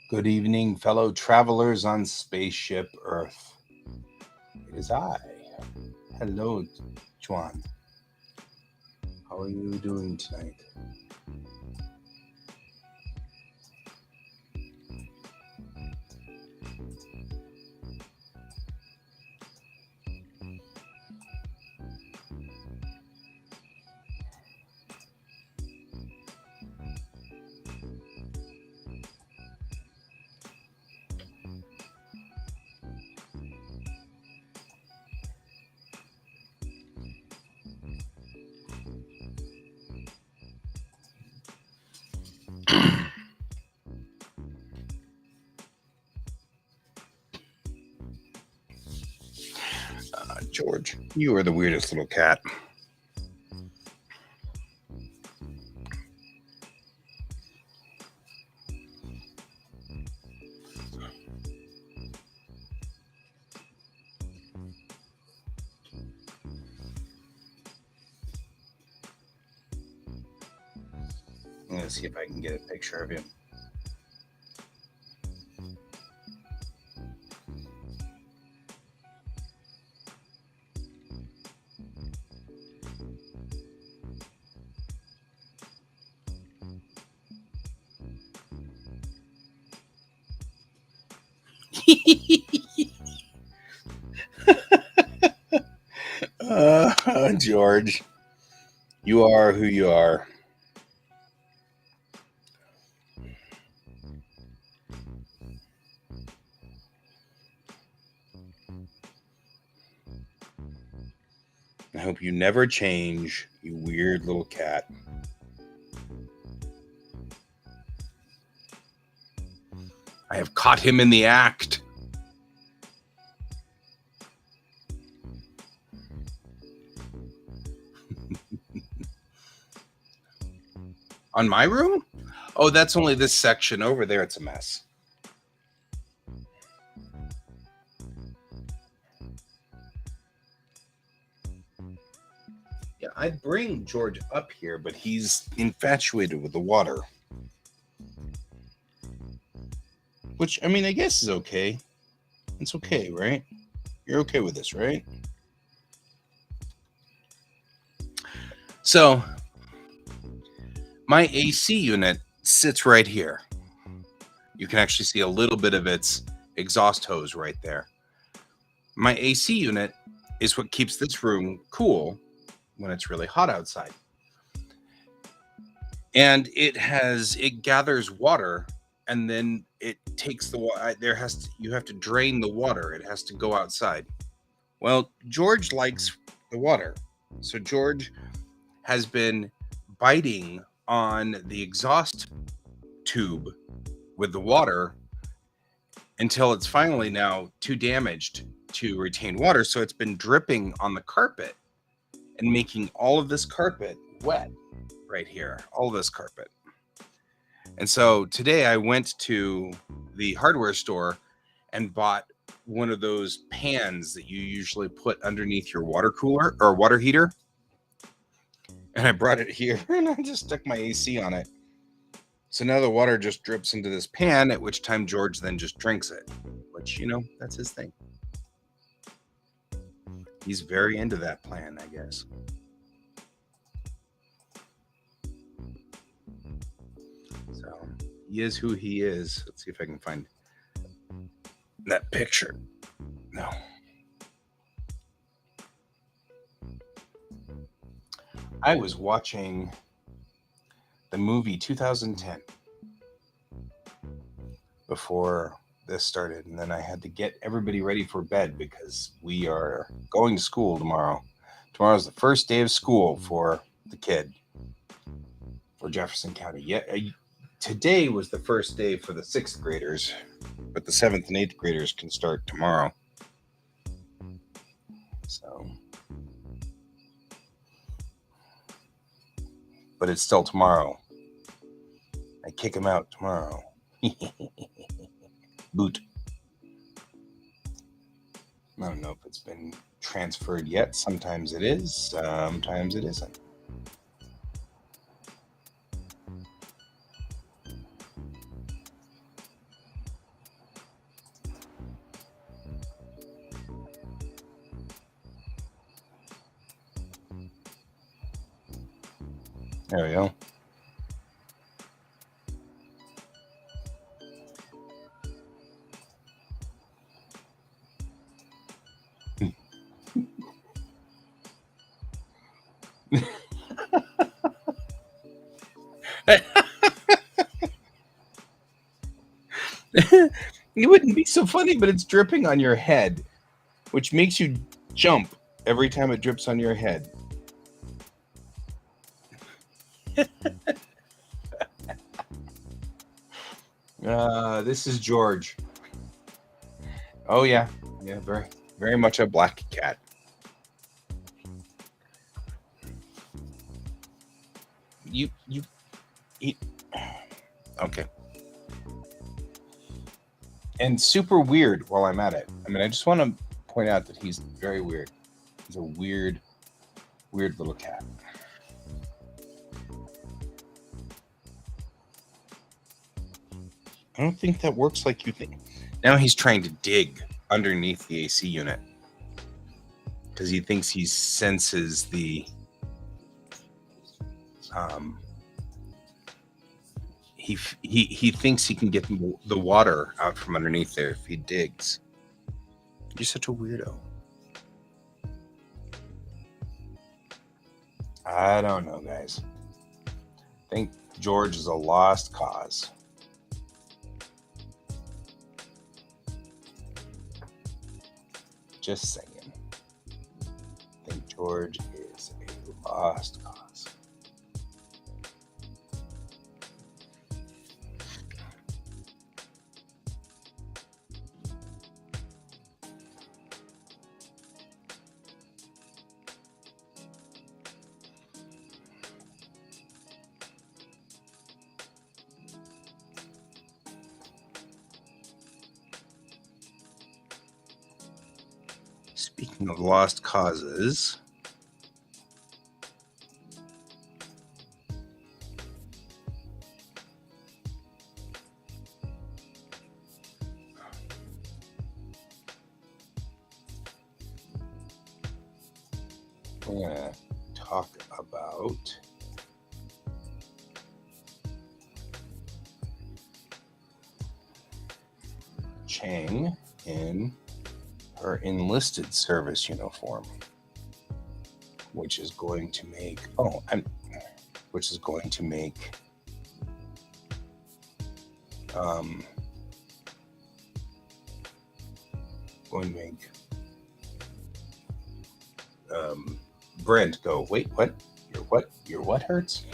Good evening, fellow travelers on spaceship Earth. It is I. Hello, Juan. How are you doing tonight? George, you are the weirdest little cat. Let's see if I can get a picture of him. George, you are who you are. I hope you never change, you weird little cat. I have caught him in the act. On my room? Oh, that's only this section. Over there, it's a mess. Yeah, I'd bring George up here, but he's infatuated with the water. Which, I mean, I guess is okay. It's okay, right? You're okay with this, right? So, my AC unit sits right here. You can actually see a little bit of its exhaust hose right there. My AC unit is what keeps this room cool when it's really hot outside. And it gathers water, and then it takes the water. You have to drain the water. It has to go outside. Well, George likes the water. So George has been biting on the exhaust tube with the water until it's finally now too damaged to retain water. So it's been dripping on the carpet and making all of this carpet wet right here, all of this carpet. And so today I went to the hardware store and bought one of those pans that you usually put underneath your water cooler or water heater. And I brought it here and I just stuck my AC on it. So now the water just drips into this pan, at which time George then just drinks it, which, that's his thing. He's very into that plan, I guess. So he is who he is. Let's see if I can find that picture. No. I was watching the movie 2010 before this started, and then I had to get everybody ready for bed because we are going to school tomorrow. Tomorrow's the first day of school for the kid for Jefferson County. Today was the first day for the 6th graders, but the 7th and 8th graders can start tomorrow. So, but it's still tomorrow. I kick him out tomorrow. Boot. I don't know if it's been transferred yet. Sometimes it is, sometimes it isn't. There we go. It wouldn't be so funny, but it's dripping on your head, which makes you jump every time it drips on your head. This is George. Oh yeah, very, very much a black cat. You eat. Okay. And super weird while I'm at it. I mean, I just want to point out that he's very weird. He's a weird little cat. I don't think that works like you think. Now he's trying to dig underneath the AC unit because he thinks he senses the he thinks he can get the water out from underneath there if he digs. You're such a weirdo. I don't know, guys. I think George is a lost cause. Just saying. I think George is a lost cause. Speaking of lost causes, we're going to talk about Chang in her enlisted service uniform, which is going to make Brent go, wait, what? Your what hurts?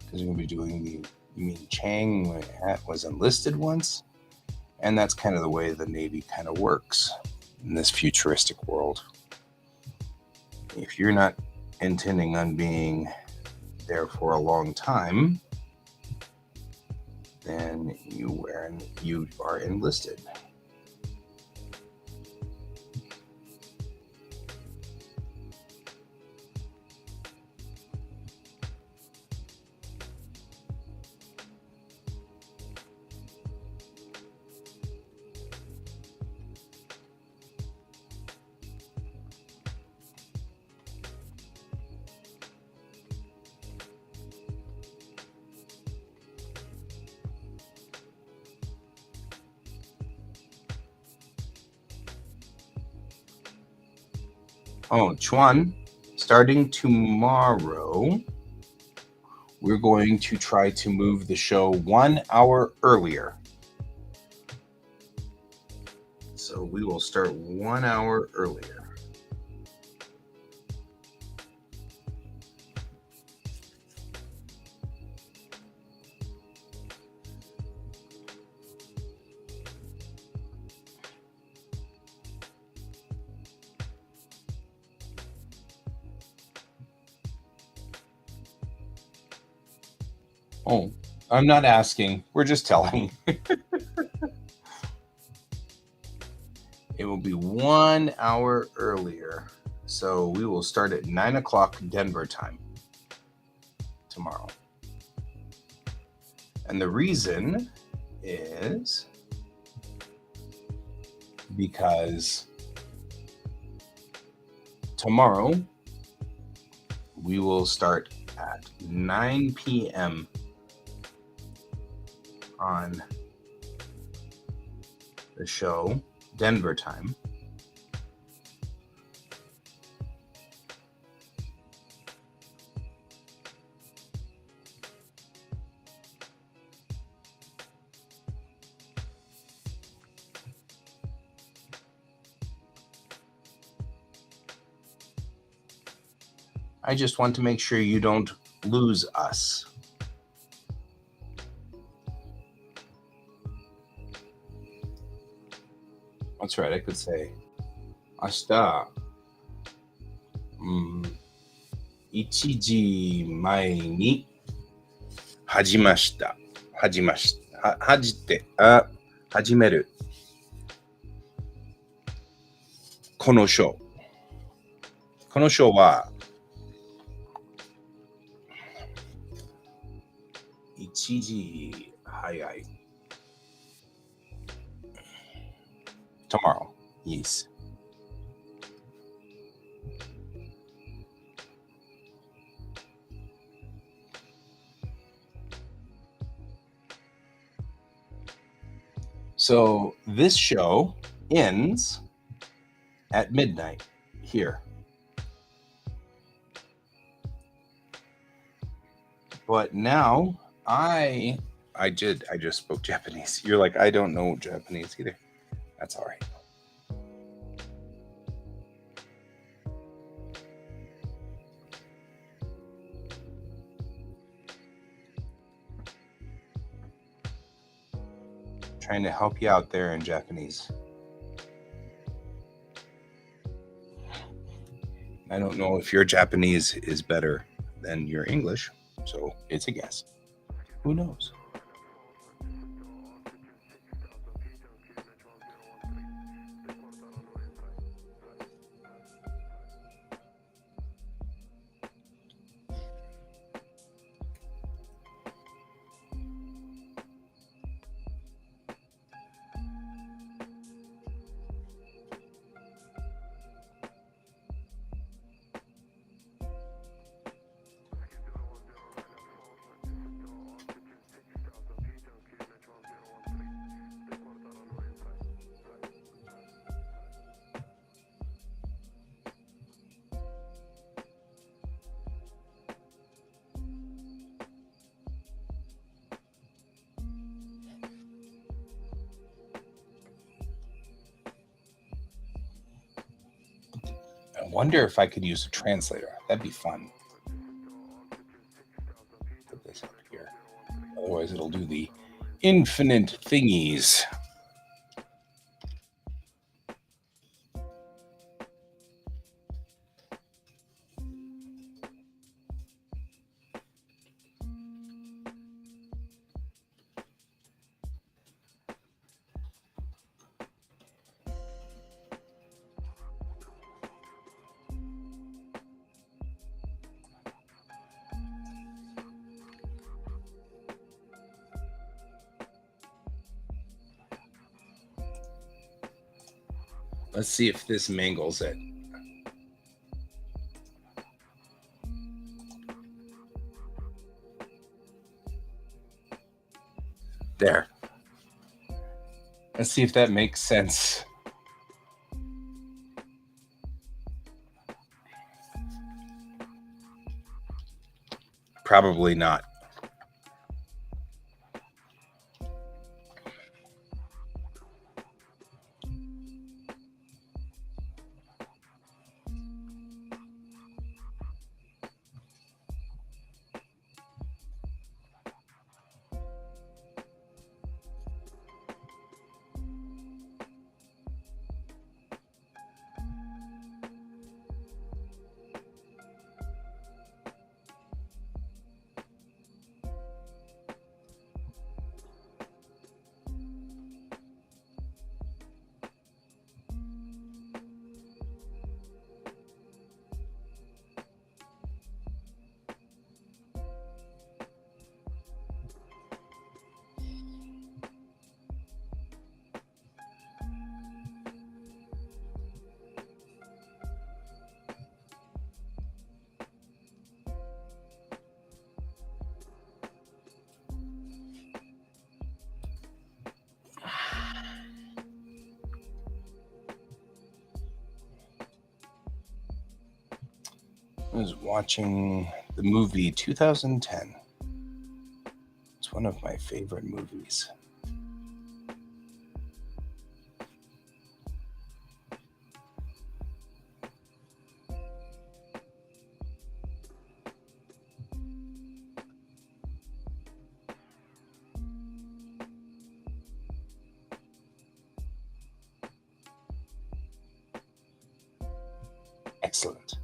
Because we're going to be doing you mean Chang was enlisted once? And that's kind of the way the Navy kind of works in this futuristic world. If you're not intending on being there for a long time, then you are enlisted. Oh, Chuan, starting tomorrow, we're going to try to move the show 1 hour earlier. So we will start 1 hour earlier. Oh, I'm not asking. We're just telling. It will be 1 hour earlier. So we will start at 9 o'clock Denver time tomorrow. And the reason is because tomorrow we will start at 9 p.m. on the show, Denver time. I just want to make sure you don't lose us. That's right, I could say, 明日、1時前に始めるこのショー。このショーは1時早い。Tomorrow, yes. So this show ends at midnight here. But now I just spoke Japanese. You're like, I don't know Japanese either. That's all right. Trying to help you out there in Japanese. I don't know if your Japanese is better than your English, so it's a guess. Who knows? I wonder if I could use a translator. That'd be fun. Put this up here. Otherwise, it'll do the infinite thingies. Let's see if this mangles it. There. Let's see if that makes sense. Probably not. I was watching the movie 2010. It's one of my favorite movies. Excellent.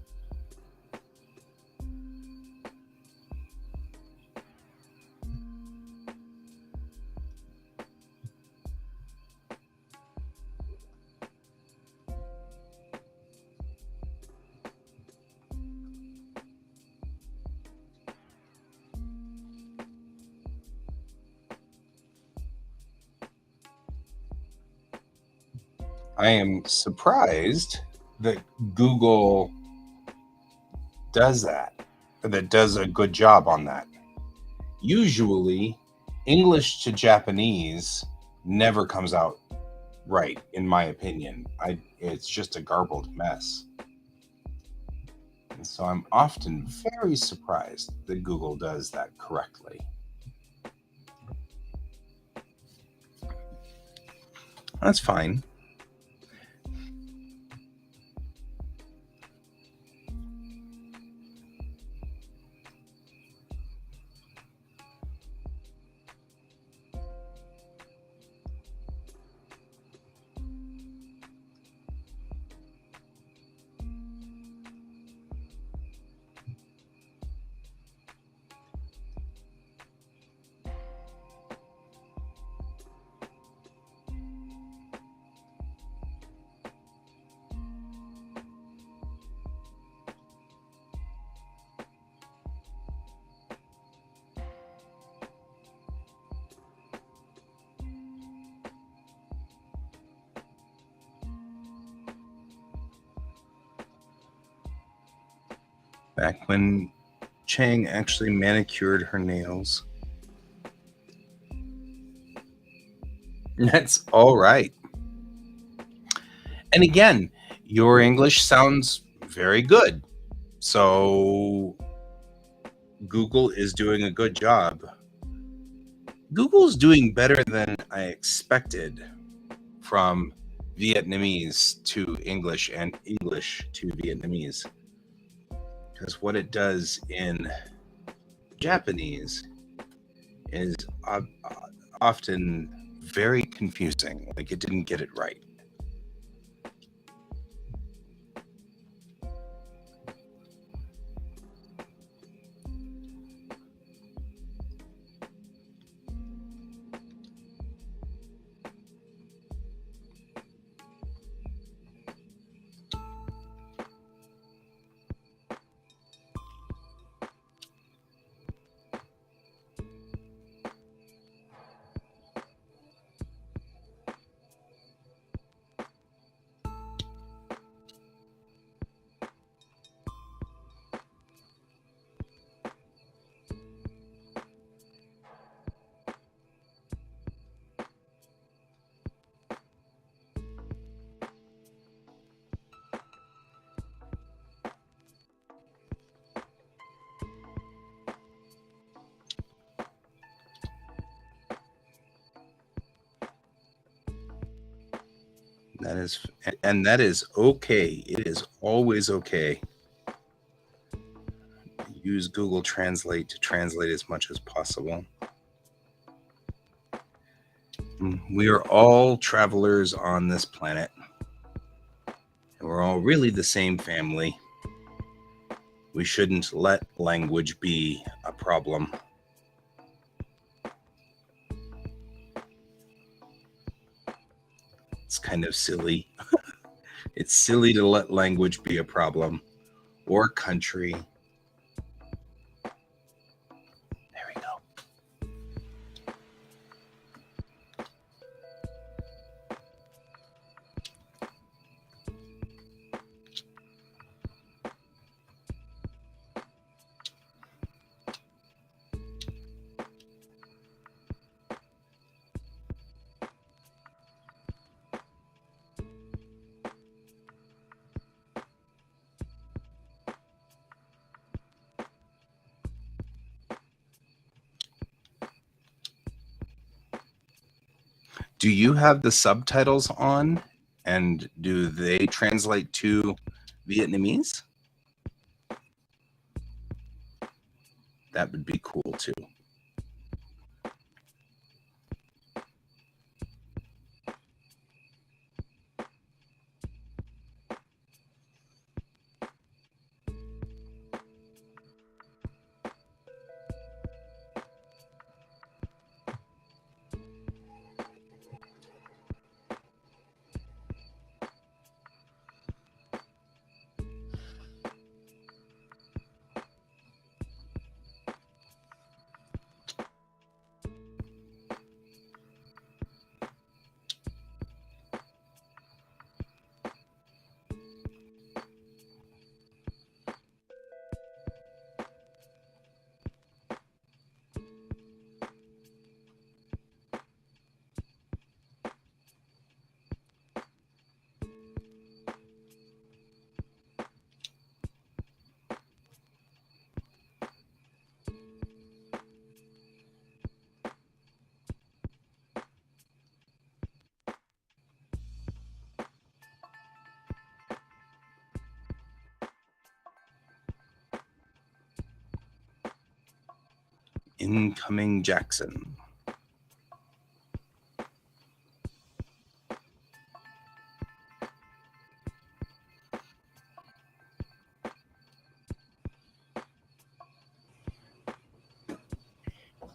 I am surprised that Google does that does a good job on that. Usually, English to Japanese never comes out right, in my opinion. It's just a garbled mess. And so I'm often very surprised that Google does that correctly. That's fine. Back when Chang actually manicured her nails. That's all right. And again, your English sounds very good. So Google is doing a good job. Google's doing better than I expected from Vietnamese to English and English to Vietnamese. Because what it does in Japanese is often very confusing. Like it didn't get it right. that is okay. It is always okay. Use Google Translate to translate as much as possible. We are all travelers on this planet, and we're all really the same family. We shouldn't let language be a problem. It's kind of silly. It's silly to let language be a problem, or country. There we go. Do you have the subtitles on, and do they translate to Vietnamese? That would be cool too. Incoming Jackson.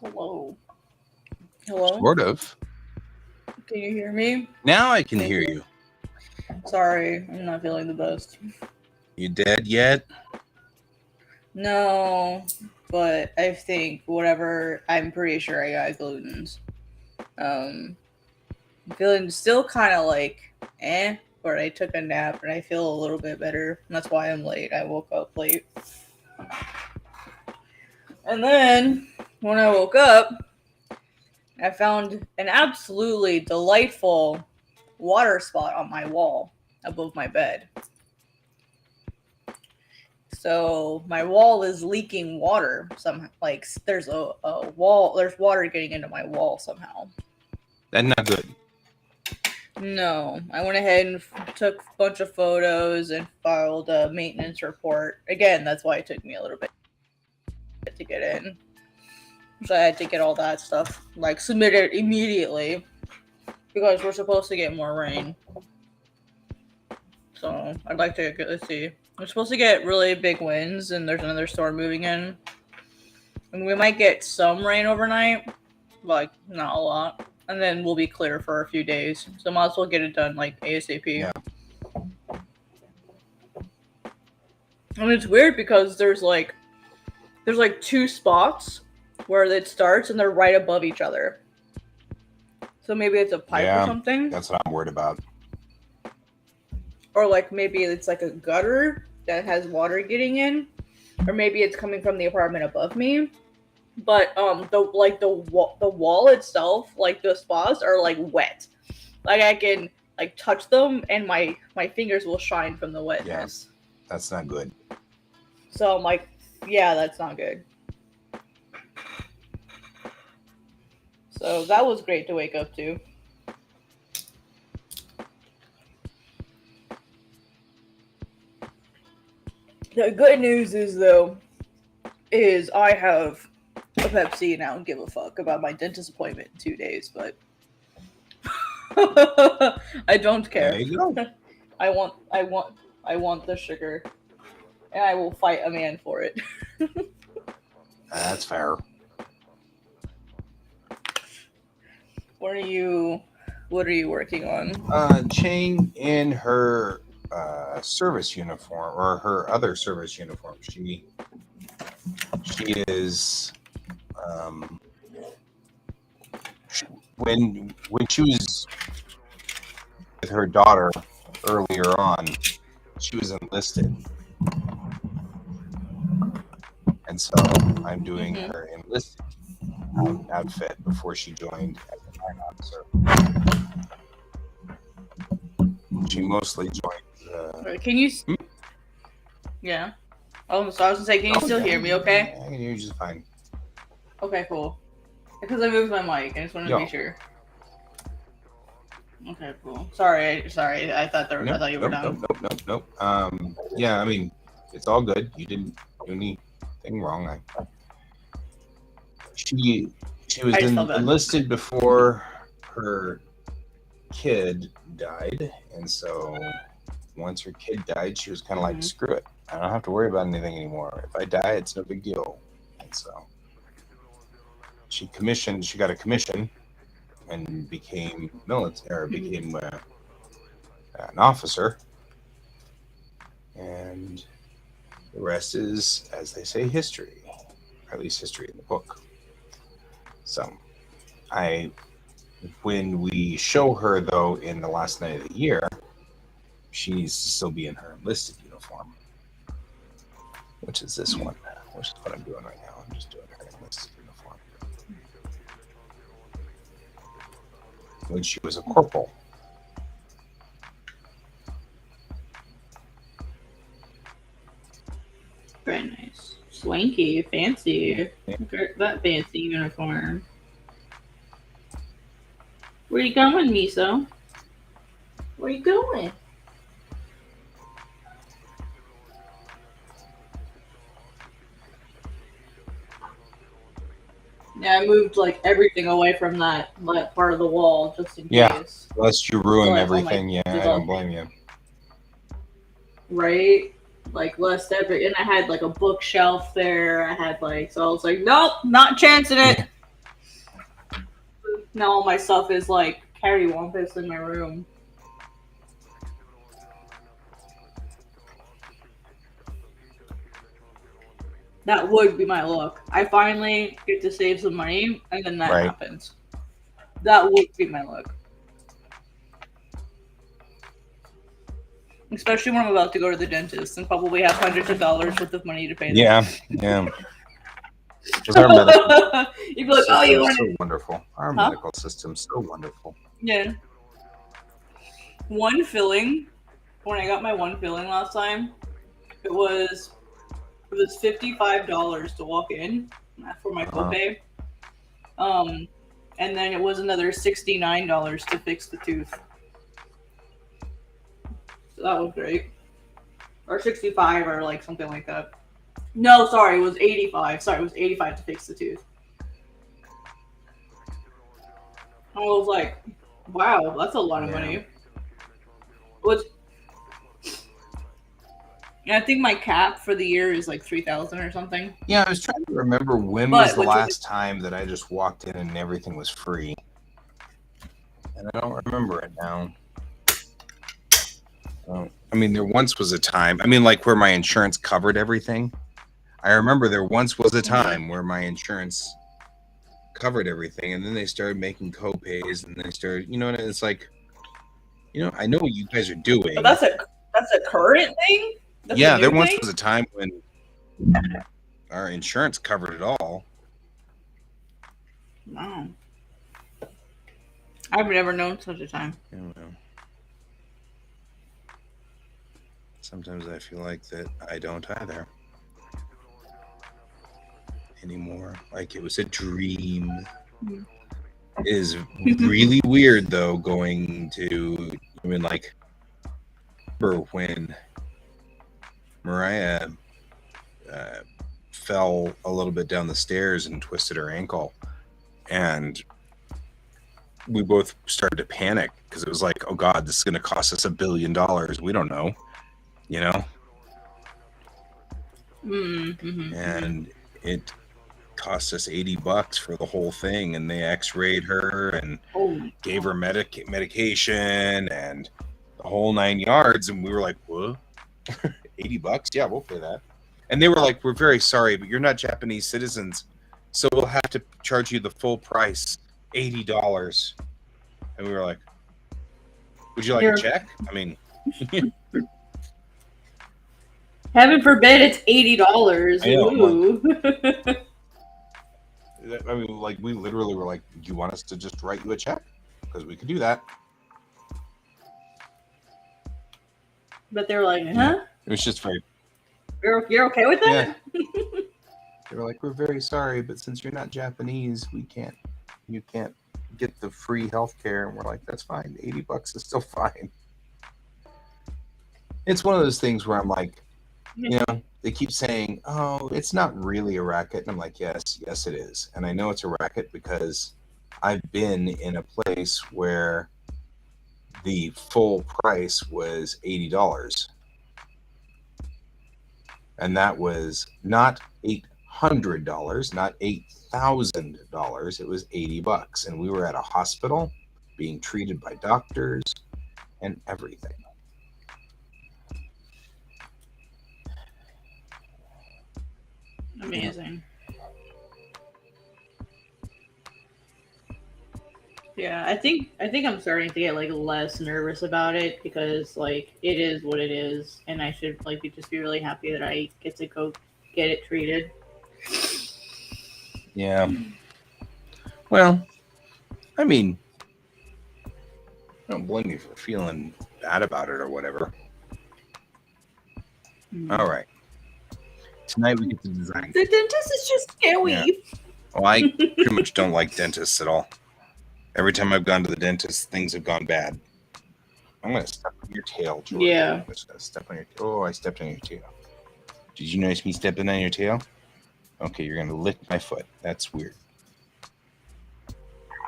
Hello. Hello? Sort of. Can you hear me? Now I can hear you. Sorry, I'm not feeling the best. You dead yet? No, but I think I'm pretty sure I got gluten's. I'm feeling still kind of like but I took a nap and I feel a little bit better. That's why I'm late. I woke up late. And then when I woke up, I found an absolutely delightful water spot on my wall above my bed. So my wall is leaking water somehow. Like there's a wall, there's water getting into my wall somehow. That's not good. No, I went ahead and took a bunch of photos and filed a maintenance report. Again, that's why it took me a little bit to get in. So I had to get all that stuff like submitted immediately because we're supposed to get more rain. So I'd like to let's see. We're supposed to get really big winds, and there's another storm moving in. And we might get some rain overnight, like not a lot, and then we'll be clear for a few days. So might as well get it done like ASAP. Yeah. And it's weird because there's like two spots where it starts, and they're right above each other. So maybe it's a pipe or something. That's what I'm worried about. Or like maybe it's like a gutter that has water getting in, or maybe it's coming from the apartment above me. But the wall itself, like the spots are like wet. Like I can like touch them and my fingers will shine from the wetness. Yeah, that's not good. So I'm like, yeah, that's not good. So that was great to wake up to. The good news is, though, is I have a Pepsi and I don't give a fuck about my dentist appointment in 2 days, but I don't care. There you go. I want the sugar, and I will fight a man for it. That's fair. What are you working on? Chang in her service uniform, or her other service uniform. She is when she was with her daughter earlier on, she was enlisted, and so I'm doing her enlisted outfit before she joined as a line officer. She mostly joined. Can you? Yeah. Oh, so I was gonna say, can you still hear me? Okay. I can hear you just fine. Okay, cool. Because I moved my mic, I just wanted to be sure. Okay, cool. Sorry. I thought I thought you were done. Nope. Yeah, I mean, it's all good. You didn't do anything wrong. She was enlisted before her kid died, and so once her kid died, she was kind of like, screw it. I don't have to worry about anything anymore. If I die, it's no big deal. And so she got a commission and became became an officer. And the rest is, as they say, history, or at least history in the book. So when we show her, though, in the last night of the year, she needs to still be in her enlisted uniform, which is this one, which is what I'm doing right now. I'm just doing her enlisted uniform. When she was a corporal. Very nice. Swanky, fancy. Look at that fancy uniform. Where you going, Miso? Where you going? Yeah, I moved like everything away from that part of the wall just in case. Lest you ruin everything. I don't blame you. Right? Like less every, and I had like a bookshelf there. I had like, so I was like, nope, not chancing it. Now all my stuff is like cattywampus in my room. That would be my look. I finally get to save some money, and then that happens. That would be my look. Especially when I'm about to go to the dentist and probably have hundreds of dollars worth of money to pay them. Yeah. You'd be like, oh, you want so wonderful. Our medical system's so wonderful. Yeah. One filling, when I got my one filling last time, it was $55 to walk in for my copay. And then it was another $69 to fix the tooth. So that was great. Or 65 or like something like that. No, sorry, it was 85. Sorry, it was 85 to fix the tooth. I was like, wow, that's a lot of money. And I think my cap for the year is like 3,000 or something. Yeah, I was trying to remember when was the last time that I just walked in and everything was free. And I don't remember it now. I mean, there once was a time, like where my insurance covered everything. I remember there once was a time where my insurance covered everything, and then they started making co-pays, and they started, and it's like, I know what you guys are doing. But that's a current thing? There once was a time when our insurance covered it all. Wow. I've never known such a time. I don't know. Sometimes I feel like that I don't either anymore. Like it was a dream. It is really weird though going to, like, remember when Mariah fell a little bit down the stairs and twisted her ankle, and we both started to panic because it was like, oh God, this is going to cost us $1 billion. We don't know, you know? And it cost us $80 for the whole thing, and they x-rayed her and gave her medication and the whole 9 yards, and we were like, what? $80? Yeah, we'll pay that. And they were like, we're very sorry, but you're not Japanese citizens, so we'll have to charge you the full price, $80. And we were like, would you like a check? I mean, heaven forbid it's $80. I know, Ooh. I mean, like, we literally were like, do you want us to just write you a check? Because we could do that. But they were like, huh? Yeah. It was just very... You're okay with that? Yeah. They were like, we're very sorry, but since you're not Japanese, you can't get the free healthcare. And we're like, that's fine. $80 is still fine. It's one of those things where I'm like, you know, they keep saying, oh, it's not really a racket. And I'm like, yes, it is. And I know it's a racket because I've been in a place where the full price was $80. And that was not $800, not $8,000. It was $80. And we were at a hospital being treated by doctors and everything. Amazing. Yeah, I think I'm starting to get like less nervous about it because like it is what it is, and I should like just be really happy that I get to go get it treated. Yeah. Well, I mean, I don't blame you for feeling bad about it or whatever. All right. Tonight we get to design. The dentist is just scary. Yeah. Well, I pretty much don't like dentists at all. Every time I've gone to the dentist, things have gone bad. I'm going to step on your tail, George. Yeah. I'm just going to step on your tail. Oh, I stepped on your tail. Did you notice me stepping on your tail? Okay, you're going to lick my foot. That's weird.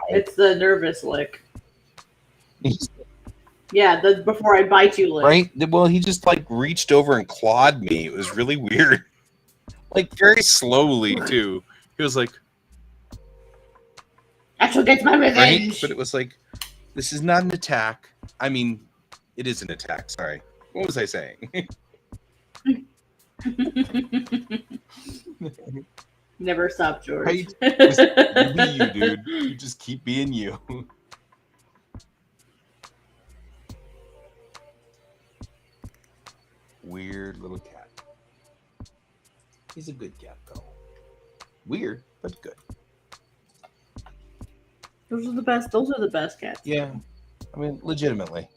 It's the nervous lick. Yeah, the before I bite you lick. Right? Well, he just like reached over and clawed me. It was really weird. Like very slowly, too. He was like... That's what gets my revenge. Right? But it was like, this is not an attack. I mean, it is an attack. Sorry. What was I saying? Never stop, George. Right? Just be you, dude. You just keep being you. Weird little cat. He's a good cat, though. Weird, but good. Those are the best. Those are the best cats. Yeah, I mean, legitimately.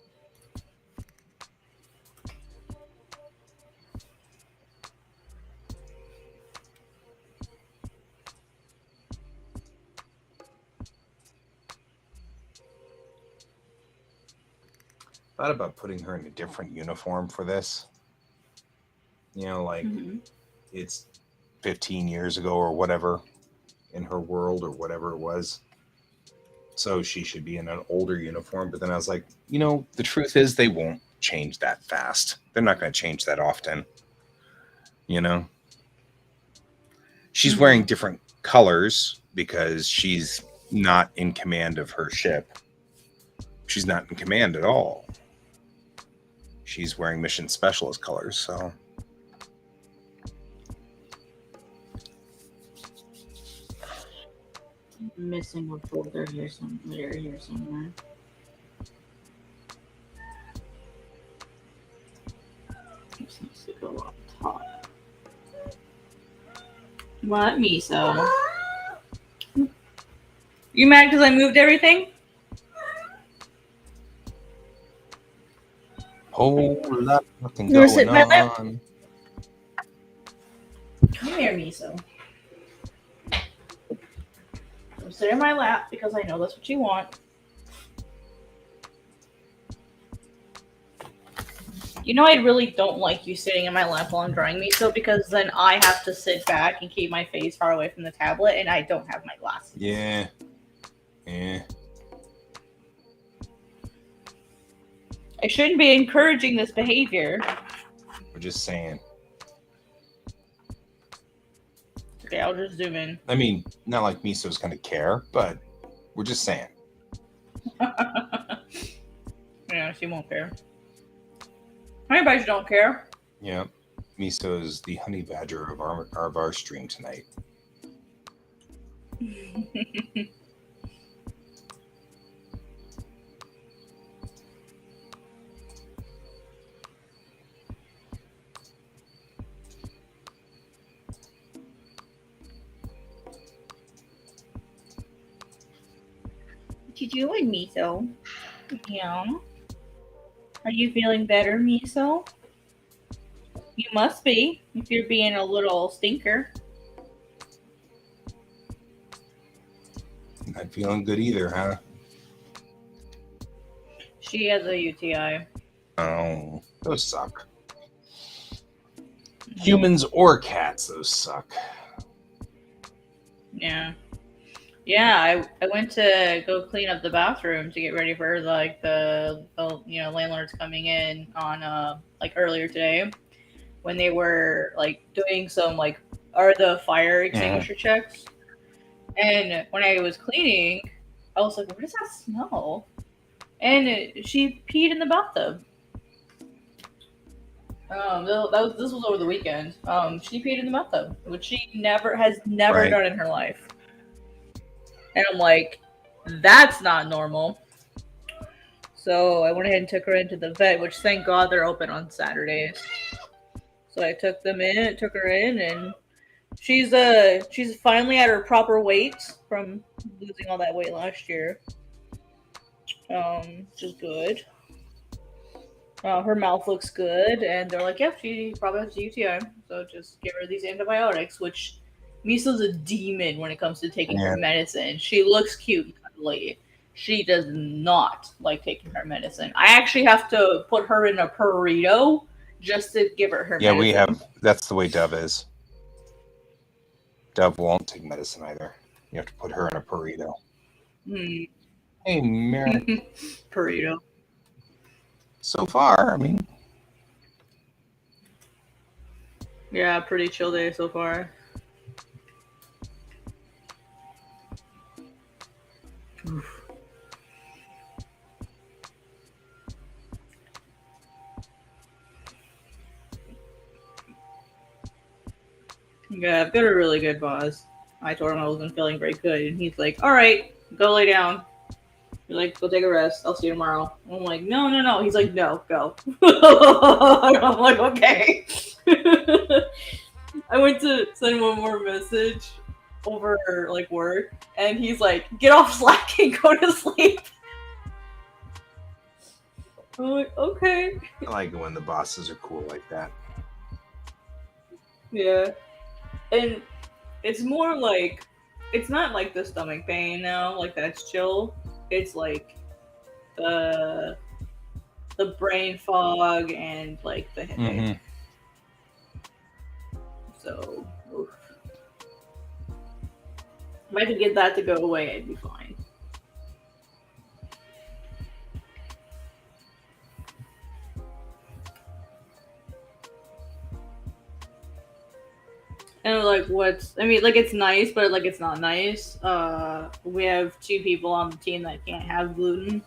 Thought about putting her in a different uniform for this. You know, like it's 15 years ago or whatever in her world or whatever it was. So she should be in an older uniform. But then I was like, you know, the truth is they won't change that fast. They're not going to change that often. You know? She's wearing different colors because she's not in command of her ship. She's not in command at all. She's wearing mission specialist colors, so... Missing a folder here somewhere. This needs to go up top. What, Miso? You mad because I moved everything? Whole lot nothing going on. Come here, Miso. Sit in my lap because I know that's what you want. You know, I really don't like you sitting in my lap while I'm drawing miso because then I have to sit back and keep my face far away from the tablet, and I don't have my glasses. Yeah. I shouldn't be encouraging this behavior. We're just saying. Okay, I'll just zoom in. I mean, not like Miso's gonna care, but we're just saying. Yeah, she won't care. Everybody don't care. Yeah. Miso is the honey badger of our stream tonight. What you doing, Miso? Yeah. Are you feeling better, Miso? You must be, if you're being a little stinker. Not feeling good either, huh? She has a UTI. Oh, those suck. Humans or cats, those suck. Yeah. Yeah, I went to go clean up the bathroom to get ready for like the landlords coming in on like earlier today when they were like doing some like the fire extinguisher checks. And when I was cleaning, I was like, "What does that smell?" And she peed in the bathtub. This was over the weekend. She peed in the bathtub, which she has never done in her life. And I'm like, that's not normal. So I went ahead and took her into the vet, which thank God they're open on Saturdays. So I took her in, and she's finally at her proper weight from losing all that weight last year. Which is good. Her mouth looks good, and they're like, "Yep, she probably has UTI, so just give her these antibiotics." Which Miso's a demon when it comes to taking her medicine. She looks cute and cuddly. She does not like taking her medicine. I actually have to put her in a burrito just to give her medicine. Yeah, we have. That's the way Dove is. Dove won't take medicine either. You have to put her in a burrito. Hey, Mary. Burrito. So far, I mean. Yeah, pretty chill day so far. Oof. Yeah, I've got a really good boss. I told him I wasn't feeling very good, and he's like, "All right, go lay down." You're like, "Go take a rest. I'll see you tomorrow." I'm like, "No." He's like, "No, go." I'm like, "Okay." I went to send one more message over like work, and he's like, "Get off Slack and go to sleep." I'm like, "Okay." I like it when the bosses are cool like that. Yeah, and it's more like it's not like the stomach pain now, like that's chill. It's like the brain fog and like the headache. So oof. If I could get that to go away, I'd be fine. And like it's nice, but like it's not nice. We have 2 people on the team that can't have gluten.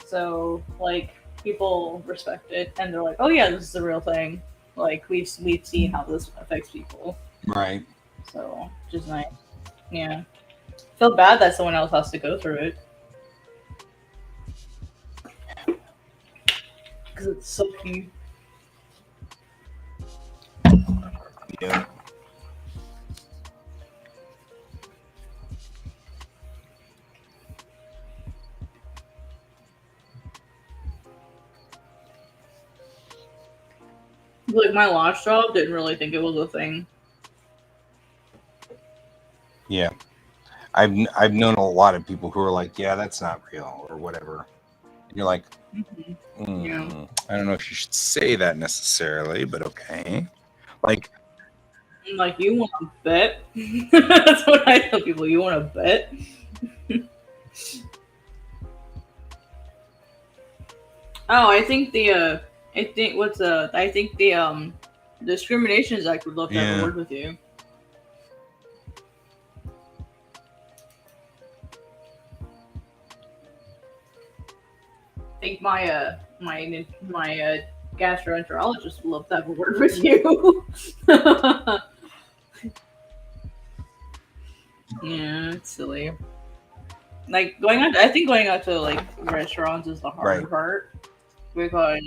So like people respect it and they're like, "Oh yeah, this is a real thing." Like we've seen how this affects people. Right. So just nice. Yeah. Feel bad that someone else has to go through it. Because it's so cute. Yeah. Like my last job didn't really think it was a thing. Yeah. I've known a lot of people who are like, "Yeah, that's not real," or whatever. And you're like, Yeah. I don't know if you should say that necessarily, but okay. Like, Like, you want to bet? That's what I tell people. You want to bet? Oh, I think the Discriminations Act would love to have a yeah, word with you. I think my gastroenterologist would love to have a word with you. Yeah, it's silly. Like I think going out to like restaurants is the hard right. part because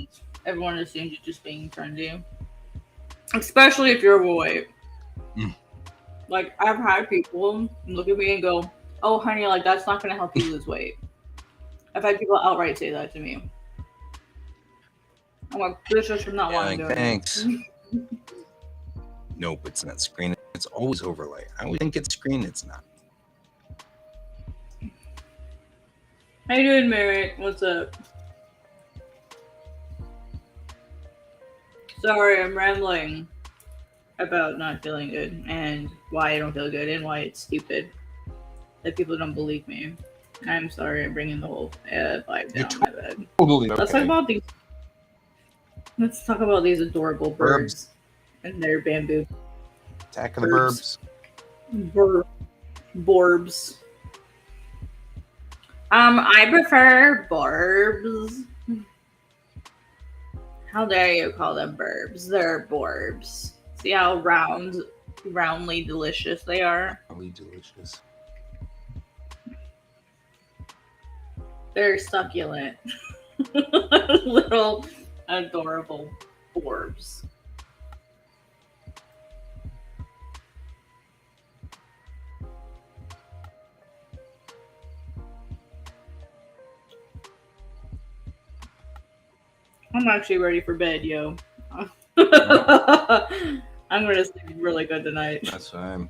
everyone assumes you're just being trendy, especially if you're overweight. Mm. Like I've had people look at me and go, "Oh, honey, like that's not gonna help you lose weight." I've had people outright say that to me. I'm like, "This is not Yeah, why I'm like, doing thanks. it." Nope, it's not screen. It's always overlay. I always think it's screen. It's not. How you doing, Merritt? What's up? Sorry, I'm rambling about not feeling good and why I don't feel good and why it's stupid that people don't believe me. I'm sorry, I'm bringing the whole vibe You're down. My bad. totally Let's talk okay. about these. Let's talk about these adorable Burbs. birds and their bamboo Attack of the birds. burbs. Borbs. I prefer borbs. How dare you call them burbs? They're borbs. See how roundly delicious they are? Really delicious. They're succulent. Little adorable borbs. I'm actually ready for bed, yo. I'm gonna sleep really good tonight. That's what I'm.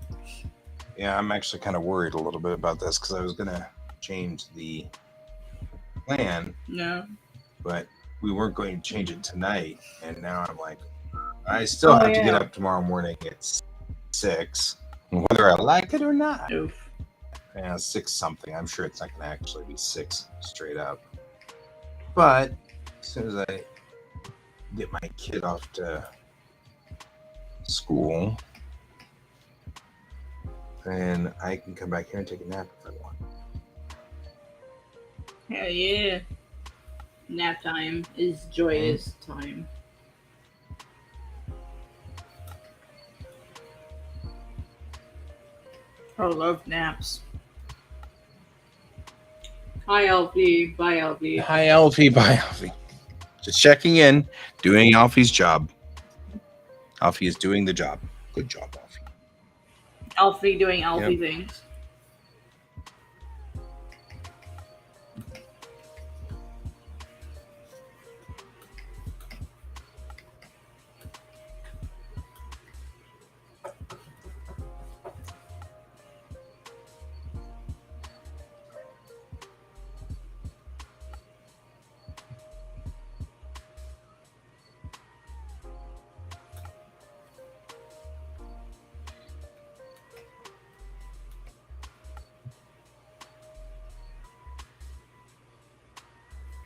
Yeah, I'm actually kind of worried a little bit about this because I was gonna change the plan, Yeah. but we weren't going to change it tonight, and now I'm like, I still have to get up tomorrow morning at 6, whether I like it or not. Oof. Yeah, 6 something. I'm sure it's not going to actually be 6 straight up. But as soon as I get my kid off to school, then I can come back here and take a nap if I want. Hell yeah. Nap time is joyous time. I love naps. Hi, LP. Bye, LP. Hi, Alfie. Bye, Alfie. Just checking in, doing Alfie's job. Alfie is doing the job. Good job, Alfie. Alfie doing Alfie things.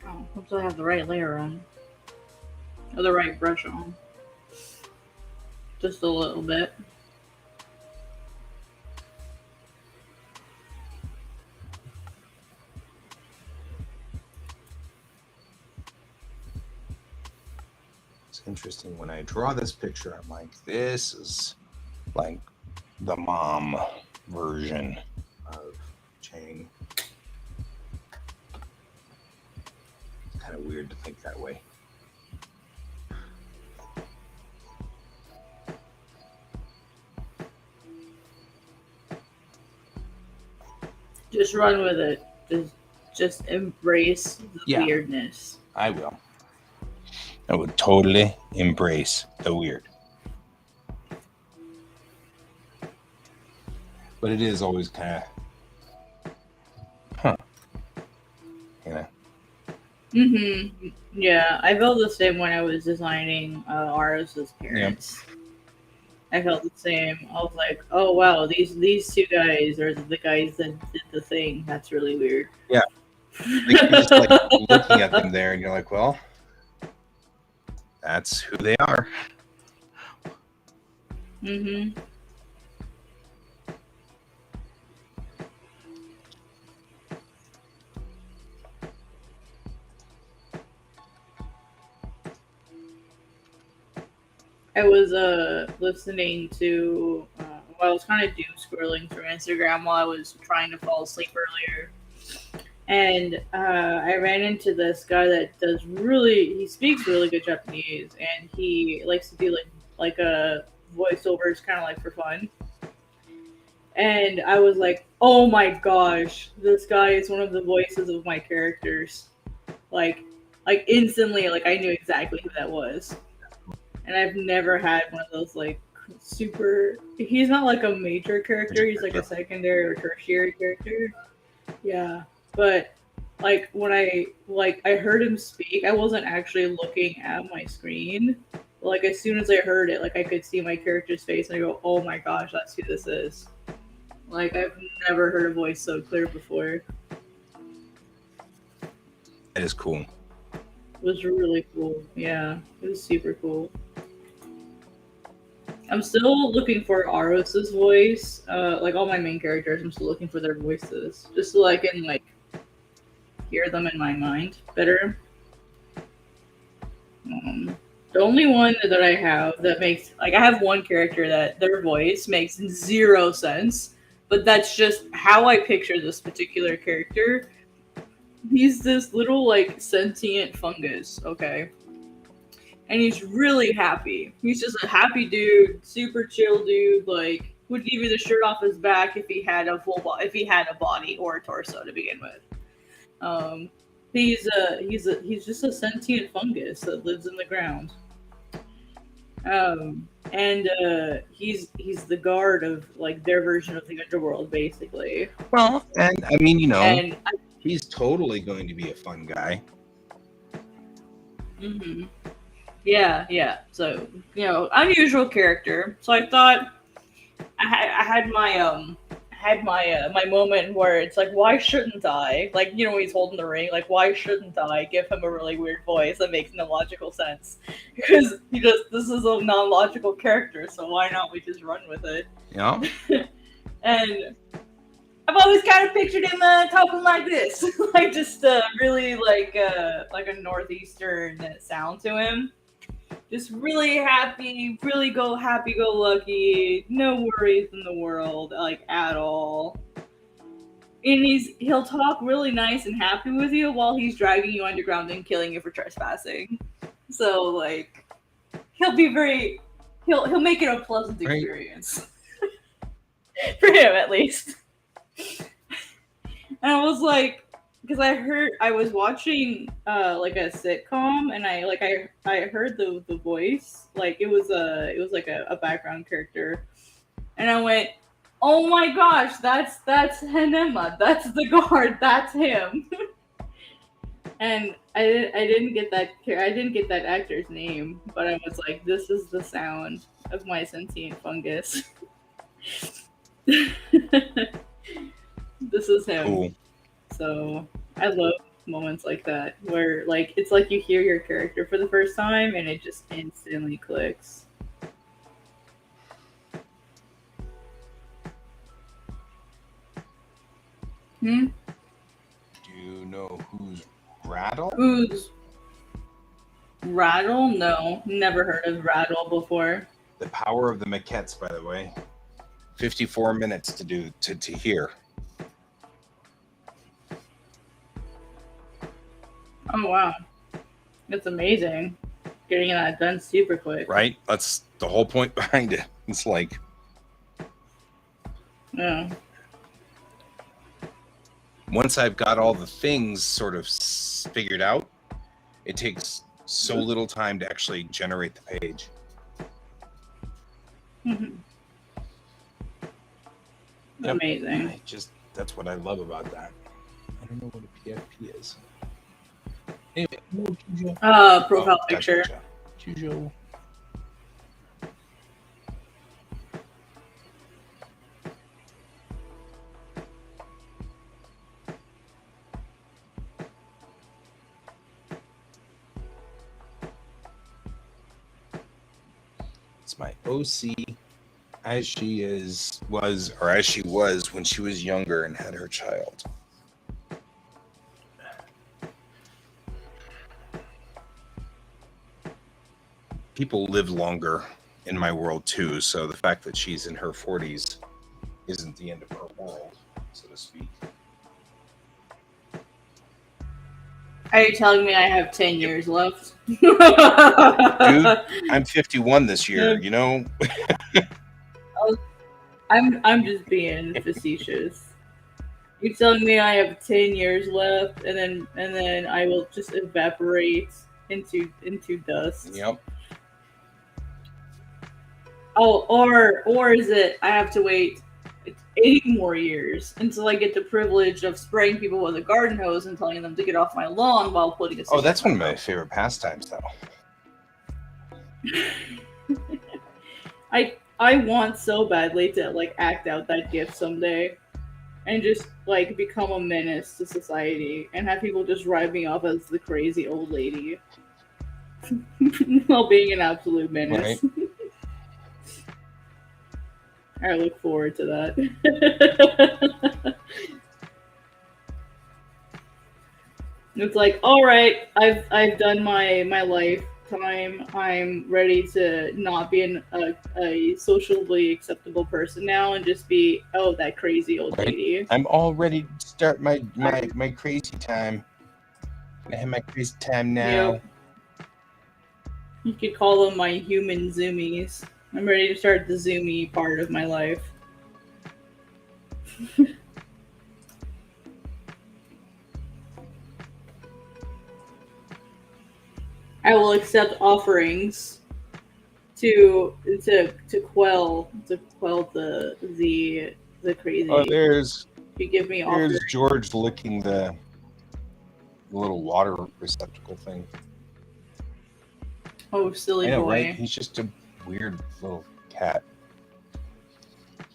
Oh, hope I have the right layer on. Or the right brush on. Just a little bit. It's interesting. When I draw this picture, I'm like, this is like the mom version of Chang. It's kind of weird to think that way. Just run with it. Just embrace the weirdness. I will. I would totally embrace the weird. But it is always kind of, you know. Yeah, I felt the same when I was designing Aros' Yeah. parents. I felt the same. I was like, oh wow, these two guys are the guys that did the thing. That's really weird. Yeah. Like you're just like looking at them there and you're like, well, that's who they are. Mm-hmm. I was listening to well, I was kind of doom scrolling through Instagram while I was trying to fall asleep earlier, and I ran into this guy that does really he speaks really good Japanese, and he likes to do like a voiceovers kind of like for fun. And I was like, oh my gosh, this guy is one of the voices of my characters. Like, like instantly, like I knew exactly who that was. And I've never had one of those like super. He's not like a major character. He's like a secondary or tertiary character. Yeah, but like when I heard him speak, I wasn't actually looking at my screen. Like as soon as I heard it, like I could see my character's face, and I go, "Oh my gosh, that's who this is!" Like I've never heard a voice so clear before. That is cool. It was really cool. Yeah, it was super cool. I'm still looking for Aros's voice. Like all my main characters, I'm still looking for their voices, just so I can like hear them in my mind better. The only one that I have that makes like I have one character that their voice makes zero sense, but that's just how I picture this particular character. He's this little like sentient fungus, okay? And he's really happy. He's just a happy dude, super chill dude. Like would give you the shirt off his back if he had a if he had a body or a torso to begin with. Um, he's just a sentient fungus that lives in the ground. And he's the guard of like their version of the underworld, basically. Well, and I mean, And he's totally going to be a fun guy. yeah, yeah. So unusual character. So I thought I had my my moment where it's like, why shouldn't I? Like, he's holding the ring. Like, why shouldn't I give him a really weird voice that makes no logical sense? Because this is a non-logical character, so why not we just run with it? Yeah. And I've always kind of pictured him talking like this, like just really like a northeastern sound to him. Just really happy, really happy go lucky, no worries in the world, like at all. And he'll talk really nice and happy with you while he's dragging you underground and killing you for trespassing. So like he'll make it a pleasant experience. For him at least. And I was like, because I was watching like a sitcom, and I heard the voice, like it was like a background character, and I went, oh my gosh, that's Hanema, that's the guard, that's him. And I didn't get that actor's name, but I was like, this is the sound of my sentient fungus. This is him. Cool. So I love moments like that where like it's like you hear your character for the first time and it just instantly clicks. Hmm? Do you know who's Rattle? Who's Rattle? No, never heard of Rattle before. The power of the maquettes, by the way. 54 minutes to hear. Oh wow, that's amazing. Getting that done super quick. Right? That's the whole point behind it. It's like, yeah. Once I've got all the things sort of figured out, it takes so little time to actually generate the page. Mm-hmm. Yep. Amazing. That's what I love about that. I don't know what a PFP is. Anyway, no, Cujo. Profile Oh, picture. gotcha. Cujo. It's my OC as she was when she was younger and had her child. People live longer in my world too, so the fact that she's in her 40s isn't the end of her world, so to speak. Are you telling me I have 10 years left? Dude, I'm 51 this year, you know? I'm just being facetious. You're telling me I have 10 years left, and then I will just evaporate into dust. Yep. Oh, or is it I have to wait 80 more years until I get the privilege of spraying people with a garden hose and telling them to get off my lawn while putting a Oh, that's one of cigarette my favorite pastimes, though. out. I want so badly to like act out that gift someday and just like become a menace to society and have people just write me off as the crazy old lady while being an absolute menace. Right. I look forward to that. It's like, all right, I've done my lifetime. I'm ready to not be a socially acceptable person now and just be that crazy old Right. lady. I'm all ready to start my crazy time. I have my crazy time now. Yep. You could call them my human zoomies. I'm ready to start the zoomy part of my life. I will accept offerings to quell the crazy. Oh, there's You give me offerings. George licking the little water receptacle thing. Oh, silly I know, boy. right? He's just a weird little cat.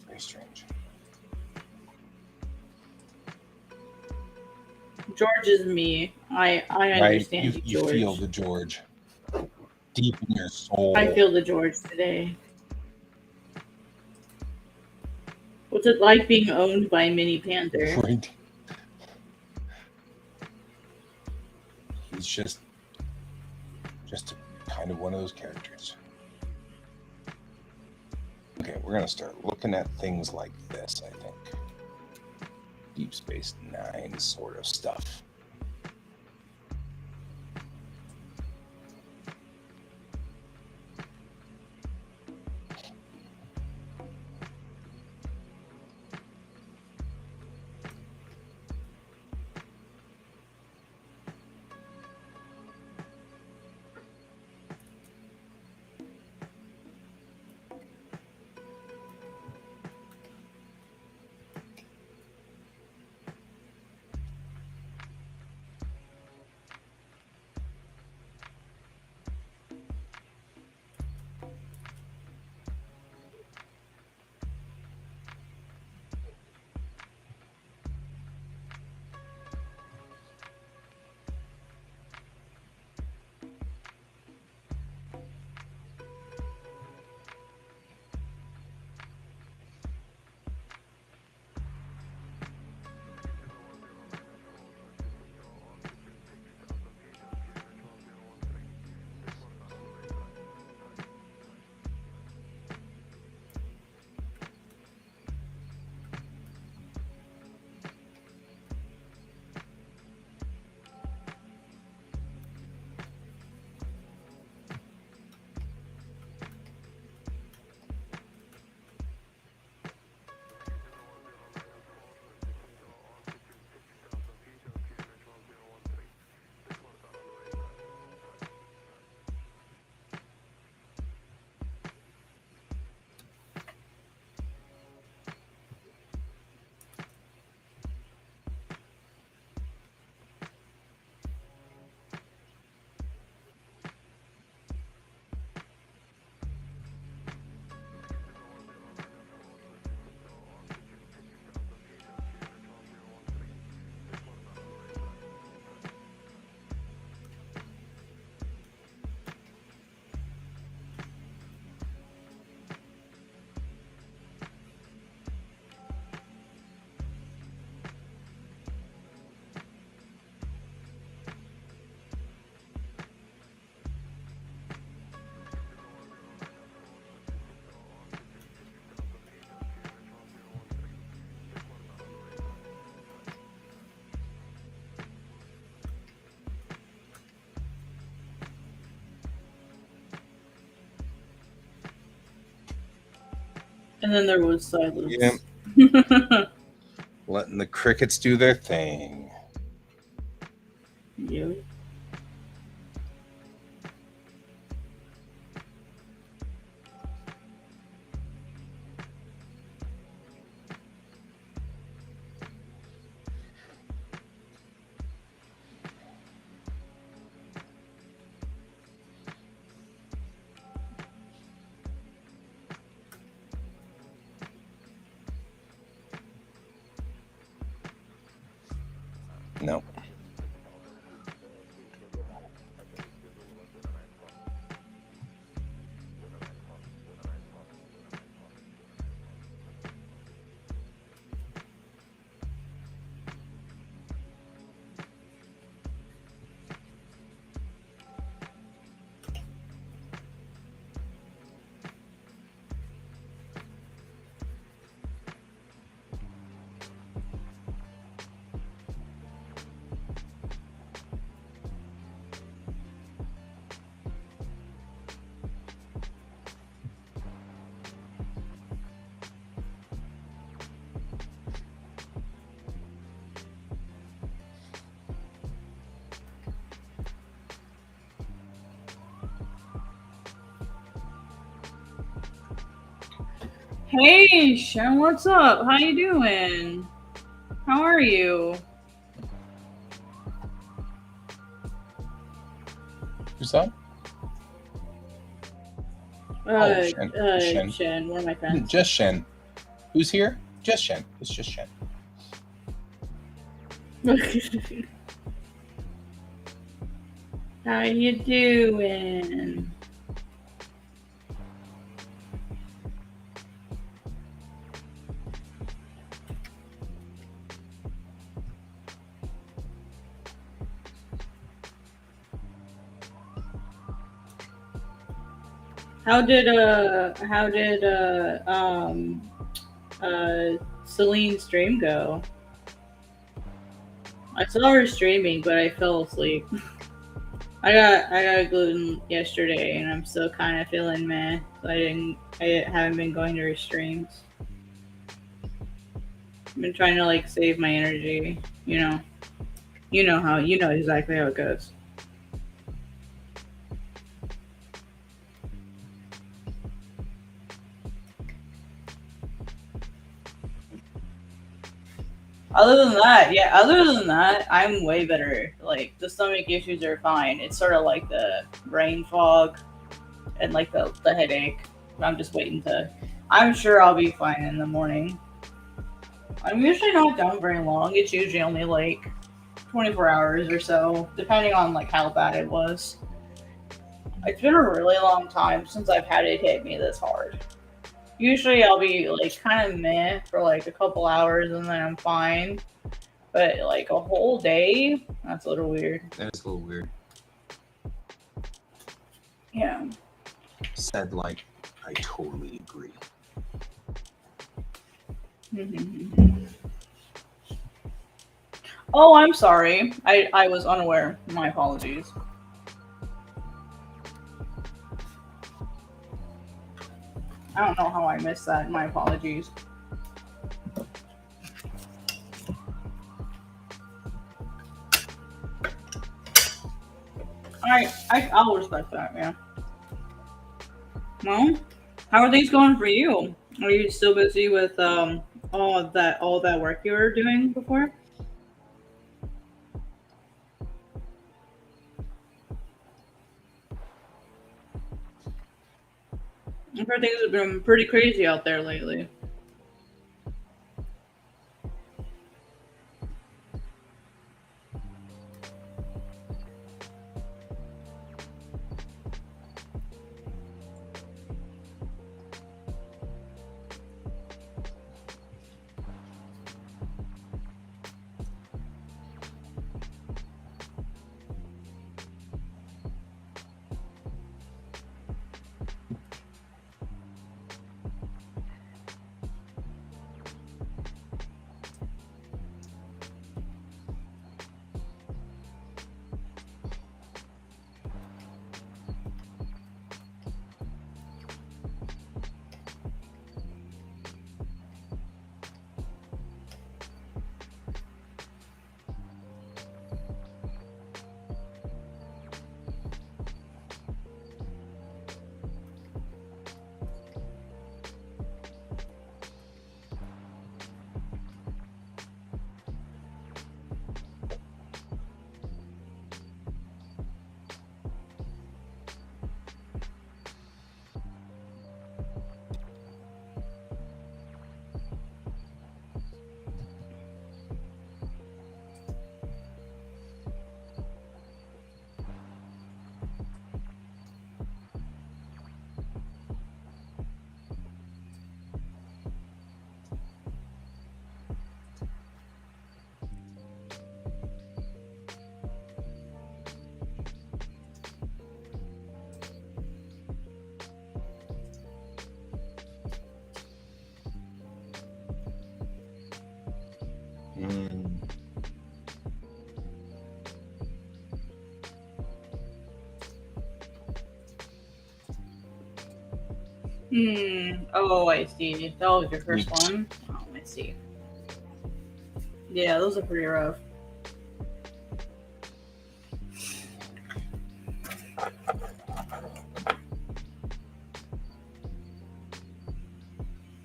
Very strange. George is me. I understand Right? you, George. You feel the George deep in your soul. I feel the George today. What's it like being owned by Mini Panther? Right. He's just kind of one of those characters. Okay, we're gonna start looking at things like this, I think. Deep Space Nine sort of stuff. And then there was Yeah, silence. letting the crickets do their thing. Yeah. No. Hey, Shen, what's up? How you doing? How are you? Who's that? Shen. Shen. Shen, one of my friends. Just Shen. Who's here? Just Shen. It's just Shen. How you doing? How did Celine's stream go? I saw her streaming, but I fell asleep. I got gluten yesterday, and I'm still kind of feeling meh. So I haven't been going to her streams. I've been trying to like save my energy. You know exactly how it goes. Other than that, I'm way better. Like the stomach issues are fine. It's sort of like the brain fog and like the headache. I'm just waiting to. I'm sure I'll be fine in the morning. I'm usually not down very long. It's usually only like 24 hours or so, depending on like how bad it was. It's been a really long time since I've had it hit me this hard. Usually I'll be like kind of meh for like a couple hours and then I'm fine. But like a whole day, that's a little weird. That is a little weird. Yeah. Said like, I totally agree. Oh, I'm sorry. I was unaware. My apologies. I don't know how I missed that. My apologies. I'll respect that, yeah. Well, how are things going for you? Are you still busy with all that work you were doing before? I've heard things have been pretty crazy out there lately. Oh, I see. That was your first Sweet. one. Oh, I see. Yeah, those are pretty rough.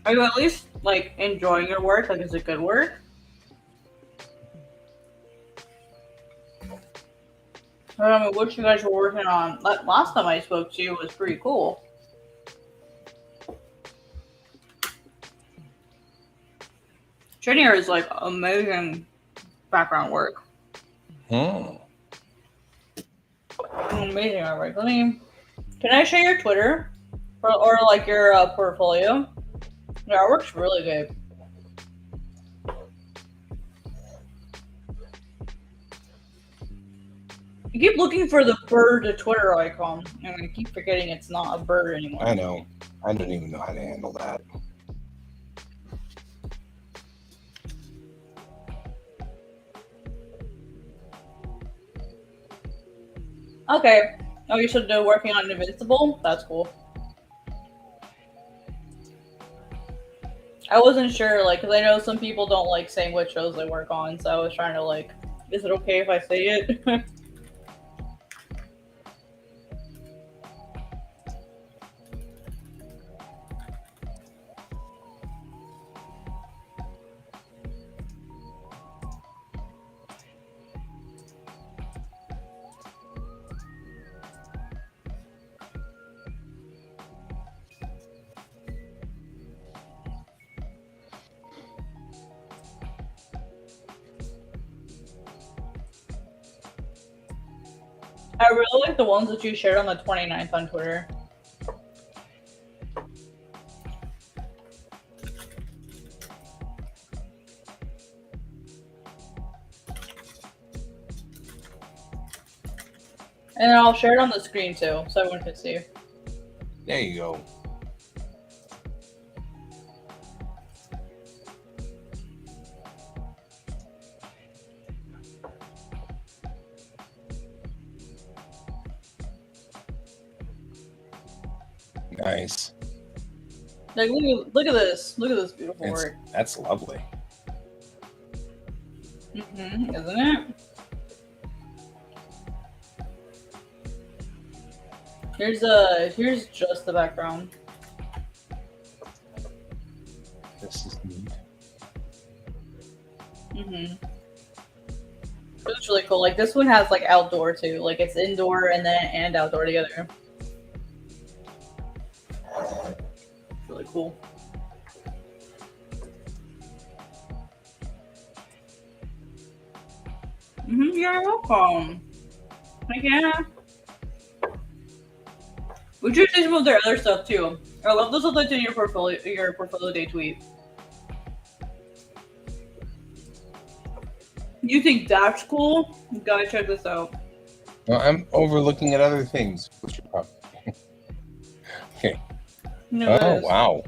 Are you at least like enjoying your work? Like, is it good work? I mean, what you guys were working on last time I spoke to you was pretty cool. Training is like amazing background work. Hmm. Amazing artwork. Can I share your Twitter or like your portfolio? Your artwork's really good. You keep looking for the bird Twitter icon, and I keep forgetting it's not a bird anymore. I know. I don't even know how to handle that. Okay. Oh, you should do working on Invincible? That's cool. I wasn't sure, like, because I know some people don't like saying what shows they work on, so I was trying to, like, is it okay if I say it? I really like the ones that you shared on the 29th on Twitter. And I'll share it on the screen too, so everyone can see. There you go. Nice. Like, look at this. Look at this beautiful work. That's lovely. Isn't it? Here's just the background. This is neat. It's really cool. Like, this one has like outdoor too. Like, it's indoor and outdoor together. It's really cool. You're welcome. Like, yeah. We should do some of their other stuff too. I love those stuff that's in your portfolio day tweet. You think that's cool? You gotta check this out. Well, I'm overlooking at other things. What's your problem? Okay. No, oh, wow.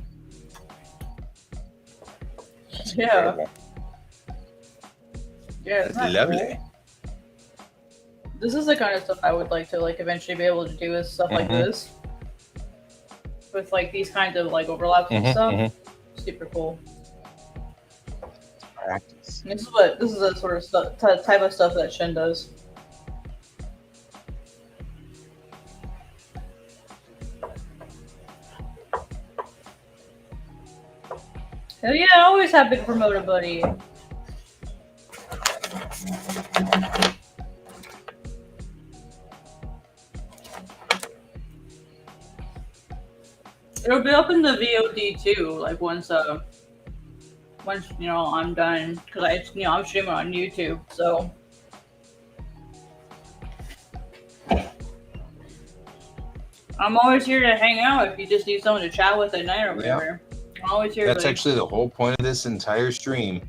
That's incredible. Yeah, that's lovely. Cool? This is the kind of stuff I would like to like eventually be able to do is stuff like this. With like these kinds of like overlaps and stuff. Super cool. Practice. This is the sort of type of stuff that Shin does. Hell yeah, always happy to promote a buddy. It'll be up in the VOD too, like once you know I'm done, because I'm streaming on YouTube, so I'm always here to hang out if you just need someone to chat with at night or whatever. I'm always here. That's actually the whole point of this entire stream.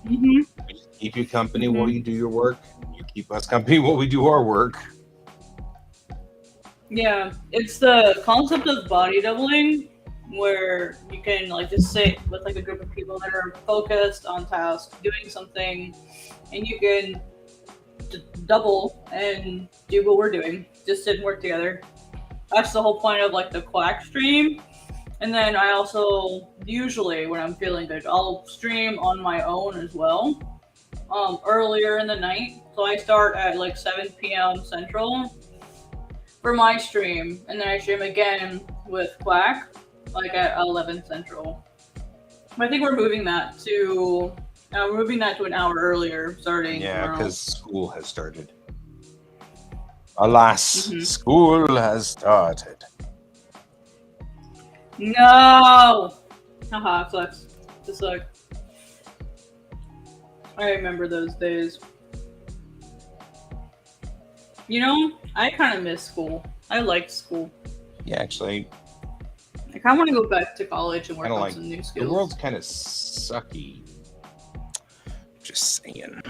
We just keep you company while you do your work. You keep us company while we do our work. Yeah, it's the concept of body doubling, where you can like just sit with like a group of people that are focused on task, doing something, and you can double and do what we're doing. Just sit and work together. That's the whole point of like the Quack stream. And then I also usually when I'm feeling good, I'll stream on my own as well. Earlier in the night. So I start at like 7 p.m. Central for my stream, and then I stream again with Quack like at 11 Central. I think we're moving that to an hour earlier, starting Yeah, tomorrow. because school has started. Alas, Mhm. school has started. No! Haha, sucks. Just like I remember those days. You know, I kind of miss school. I liked school. Yeah, actually, I kind of want to go back to college and work kind of on like some new the skills. world's kind of sucky. Just saying.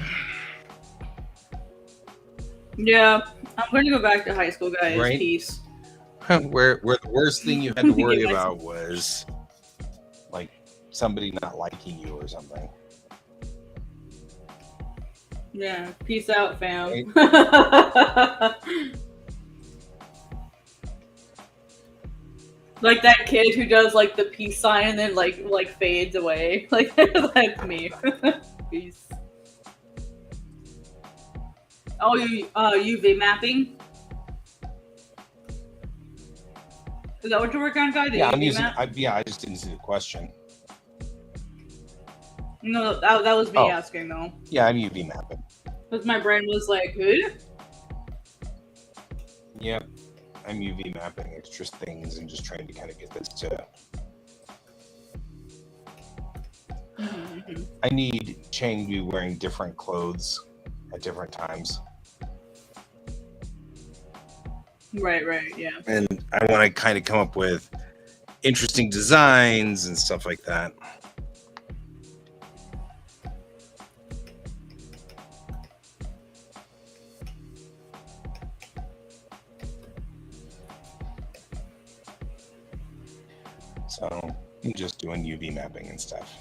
Yeah, I'm going to go back to high school, guys. Right? Peace. where the worst thing you had to worry Yeah, about was like somebody not liking you or something. Yeah, peace out, fam. Like that kid who does like the peace sign and then like fades away. Like that's me. Peace. Oh, you UV mapping? Is that what you're working on, guy? Yeah, I'm using. I just didn't see the question. No, that was me asking though. Yeah, I'm UV mapping. Because my brain was like, who? Yep, I'm UV mapping extra things and just trying to kind of get this to. Mm-hmm. I need Chang to be wearing different clothes at different times. Right, yeah. And I want to kind of come up with interesting designs and stuff like that. So I'm just doing UV mapping and stuff.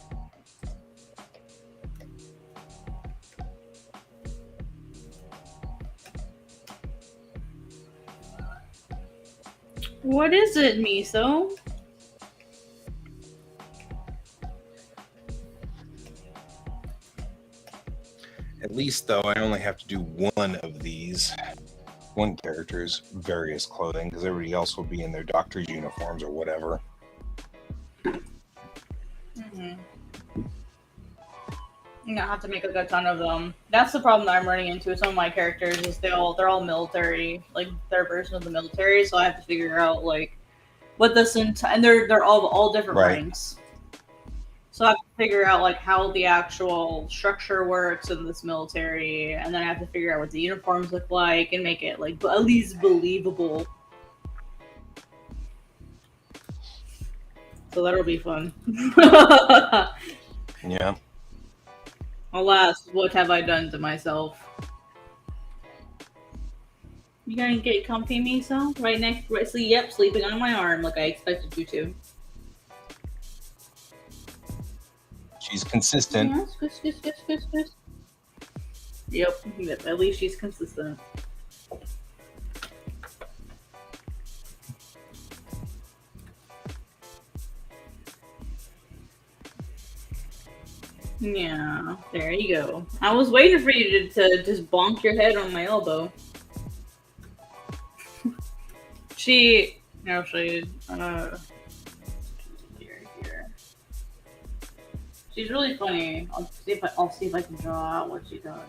What is it, Miso? At least, though, I only have to do one of these. One character's various clothing, because everybody else will be in their doctor's uniforms or whatever. Mm-hmm. You know, I have to make like a ton of them. That's the problem that I'm running into with some of my characters is they're all military, like their version of the military. So I have to figure out like what this and they're all different ranks. So I have to figure out like how the actual structure works in this military, and then I have to figure out what the uniforms look like and make it like at least believable. So that'll be fun. Yeah. Alas, what have I done to myself? You gonna get comfy, Miso? Yep, sleeping on my arm like I expected you to. She's consistent. Yes. Yep, at least she's consistent. Yeah, there you go. I was waiting for you to just bonk your head on my elbow. Here. She's really funny. I'll see if I can draw out what she does.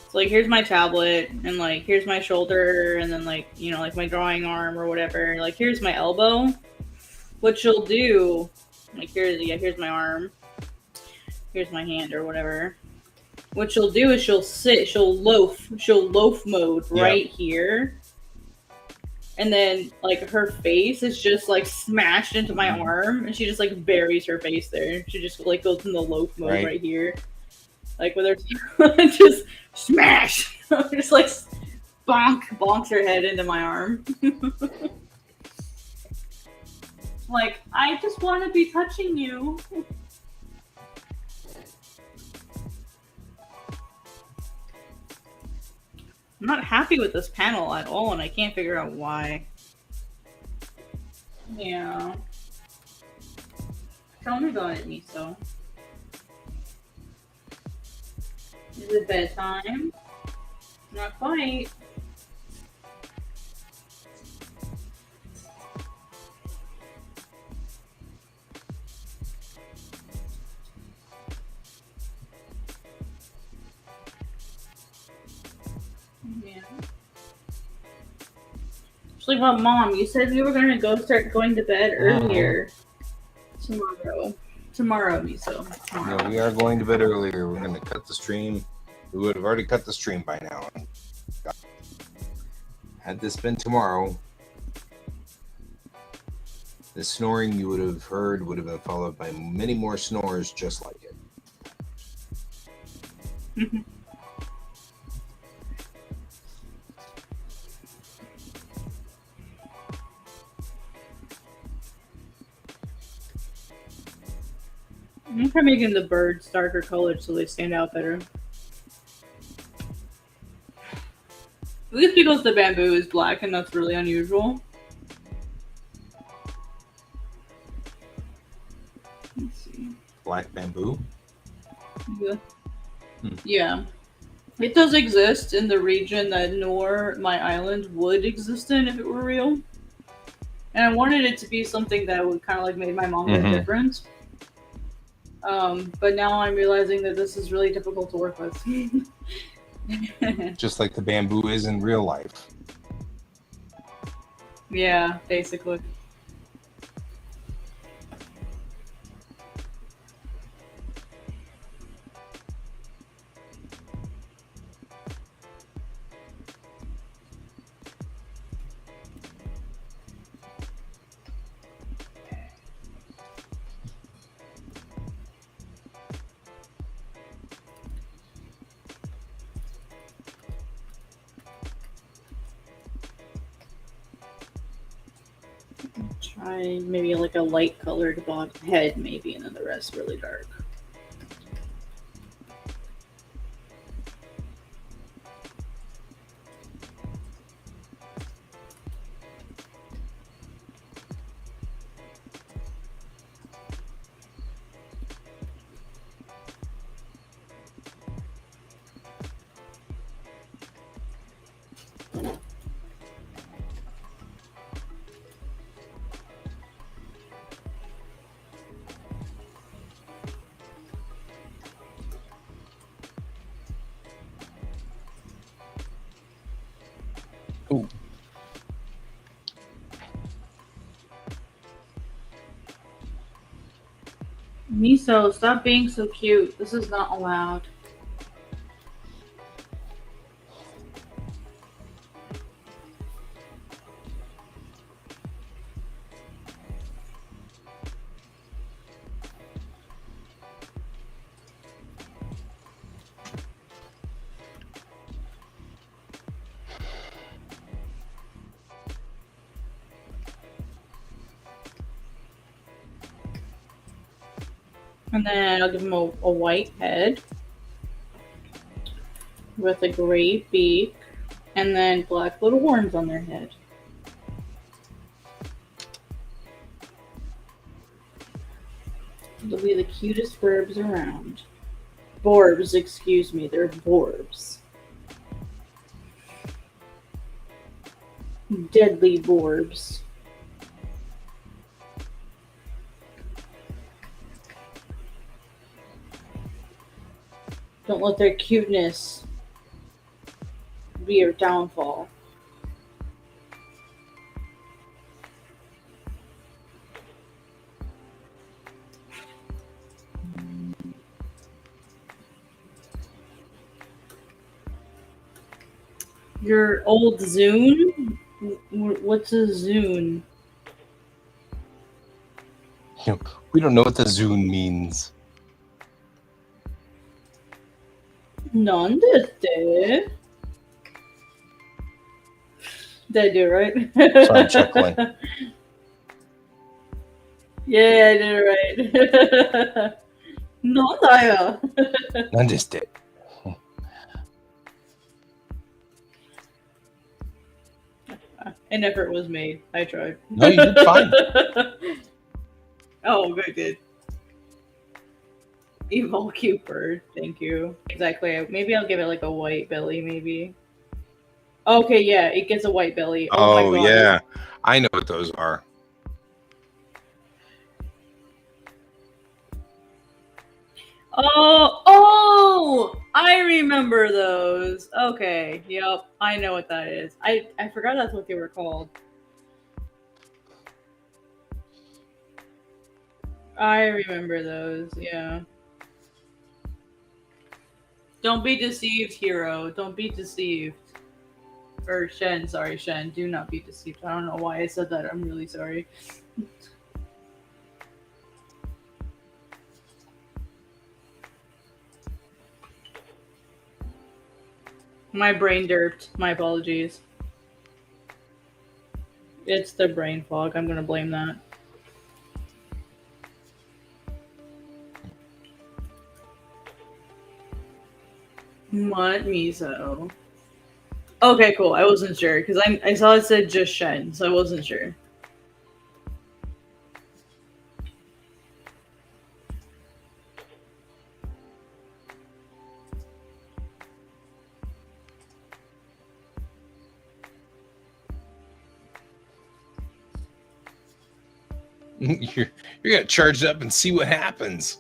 So like here's my tablet and like here's my shoulder and then like you know like my drawing arm or whatever. Like here's my elbow. What she'll do, like here's my arm. Here's my hand or whatever. What she'll do is she'll loaf mode right here. And then like her face is just like smashed into my arm and she just like buries her face there. She just like goes in the loaf mode right here. Like with her just smash. Just like bonks her head into my arm. Like, I just want to be touching you. I'm not happy with this panel at all, and I can't figure out why. Yeah. Tell me about it, Miso. Is it bedtime? Not quite. Yeah. Actually, well, Mom, you said you were going to start going to bed earlier. Tomorrow, Miso. Tomorrow. No, we are going to bed earlier. We're going to cut the stream. We would have already cut the stream by now. Had this been tomorrow, the snoring you would have heard would have been followed by many more snores just like it. I'm trying making the birds darker colored so they stand out better. At least because the bamboo is black and that's really unusual. Let's see. Black bamboo? Yeah. Yeah. It does exist in the region that my island would exist in if it were real. And I wanted it to be something that would kind of like make my manga different. But now I'm realizing that this is really difficult to work with. Just like the bamboo is in real life. Yeah, basically. Try maybe like a light colored head, maybe, and then the rest really dark. Ooh. Miso, stop being so cute. This is not allowed. And then I'll give him a white head with a gray beak and then black little horns on their head. They'll be the cutest burbs around. Borbs, excuse me, they're borbs. Deadly borbs. Don't let their cuteness be your downfall. Your old Zune? What's a Zune? We don't know what the Zune means. None did it. Did I do it right? So I'm chuckling. Yeah, I did it right. No, Understood. An effort was made. I tried. No, you did fine. Oh, good, good. Evil cute bird. Thank you. Exactly. Maybe I'll give it like a white belly, maybe. Okay, yeah, it gets a white belly. Oh my Oh god. yeah, I know what those are. Oh, I remember those. Okay, yep, I know what that is. I forgot that's what they were called. I remember those. Yeah. Don't be deceived, hero. Don't be deceived. Or Shen, sorry, Shen. Do not be deceived. I don't know why I said that. I'm really sorry. My brain derped. My apologies. It's the brain fog. I'm gonna blame that. Mud miso. Okay, cool. I wasn't sure because I saw it said just Shen, so I wasn't sure. you're gonna charge it up and see what happens.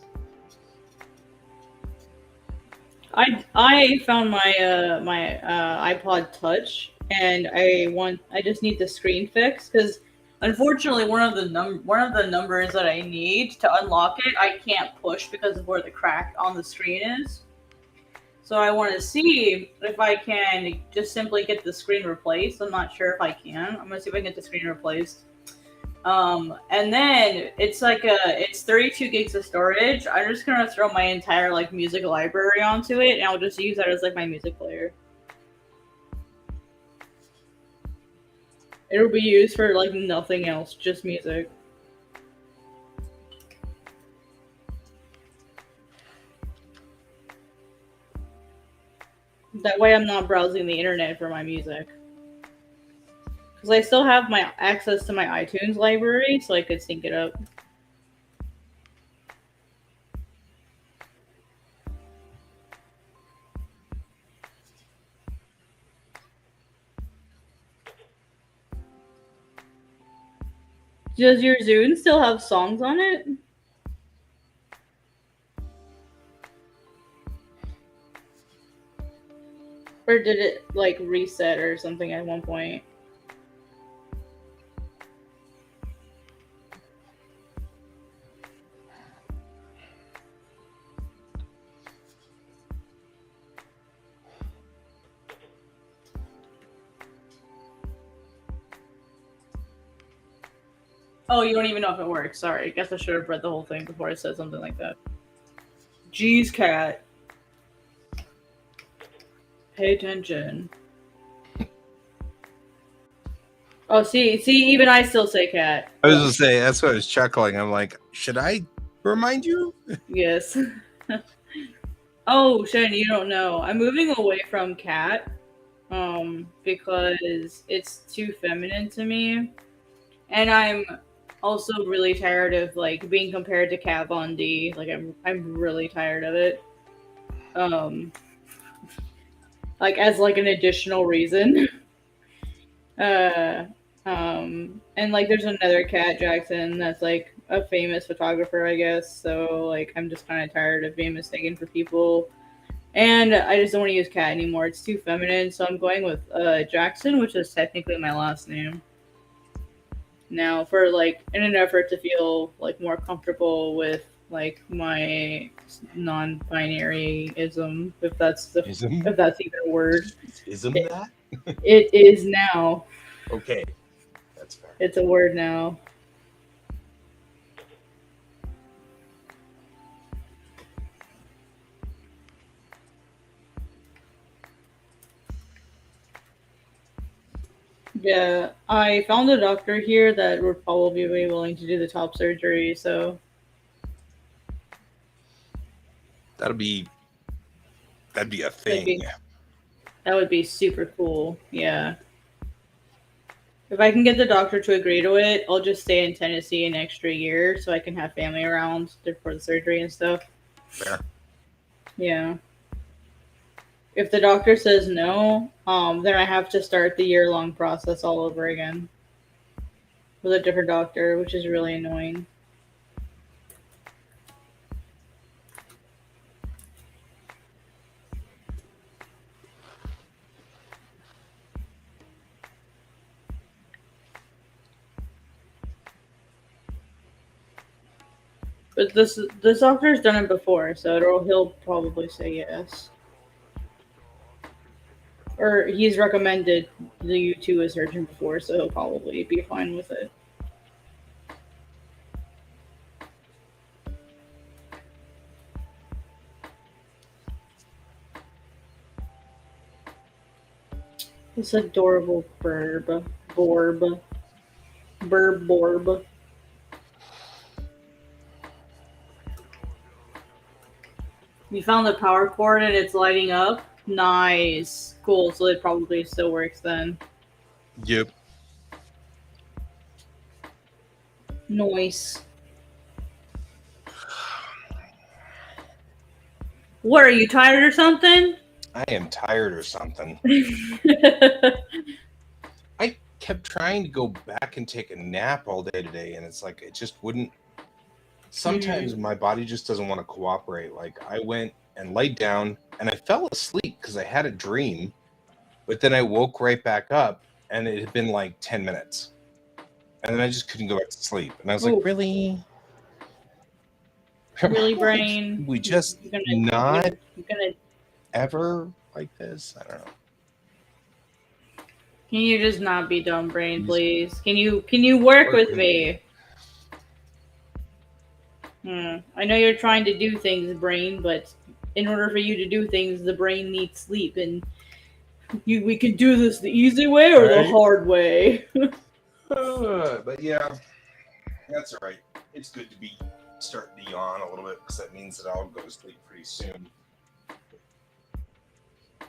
I found my iPod Touch and I just need the screen fix because unfortunately one of the numbers that I need to unlock it I can't push because of where the crack on the screen is. So I want to see if I can just simply get the screen replaced. I'm not sure if I can. I'm gonna see if I can get the screen replaced. And then it's 32 gigs of storage. I'm just gonna throw my entire like music library onto it, and I'll just use that as like my music player. It'll be used for like nothing else, just music. That way, I'm not browsing the internet for my music. Because I still have my access to my iTunes library, so I could sync it up. Does your Zune still have songs on it? Or did it like reset or something at one point? Oh, you don't even know if it works. Sorry. I guess I should have read the whole thing before I said something like that. Jeez, cat. Pay attention. Oh, see, even I still say cat. I was gonna say that's what I was chuckling. I'm like, should I remind you? Yes. Oh, Shen, you don't know. I'm moving away from cat, because it's too feminine to me, and I'm also really tired of like being compared to Kat Von D. Like I'm really tired of it. Um, like as like an additional reason. Uh, and like there's another Cat Jackson that's like a famous photographer, I guess. So like I'm just kind of tired of being mistaken for people, and I just don't want to use Cat anymore. It's too feminine, so I'm going with Jackson, which is technically my last name. Now, for like in an effort to feel like more comfortable with like my non-binary ism, if that's Ism? if that's even a word. Ism It, that? it is now. Okay, that's fair. It's a word now. Yeah, I found a doctor here that would probably be willing to do the top surgery, so That'd be a that'd thing. be that would be super cool. Yeah. If I can get the doctor to agree to it, I'll just stay in Tennessee an extra year so I can have family around for the surgery and stuff. Fair. Yeah. If the doctor says no, then I have to start the year-long process all over again with a different doctor, which is really annoying. But this doctor's done it before, so he'll probably say yes. Or he's recommended the U2 as surgeon before, so he'll probably be fine with it. This adorable borb, borb. You found the power cord and it's lighting up. Nice, cool. So it probably still works then. Yep. Nice. What, are you tired or something? I am tired or something. I kept trying to go back and take a nap all day today, and it's like it just wouldn't. Sometimes my body just doesn't want to cooperate. Like I went and laid down, and I fell asleep because I had a dream, but then I woke right back up, and it had been like 10 minutes, and then I just couldn't go back to sleep, and I was like, really? Really, Like, brain? we just You're not gonna. ever like this? I don't know. Can you just not be dumb, brain, please? Can you work with me? I know you're trying to do things, brain, but in order for you to do things, the brain needs sleep, and we can do this the easy way or the hard way. But yeah, that's all right. It's good to be starting to yawn a little bit because that means that I'll go to sleep pretty soon.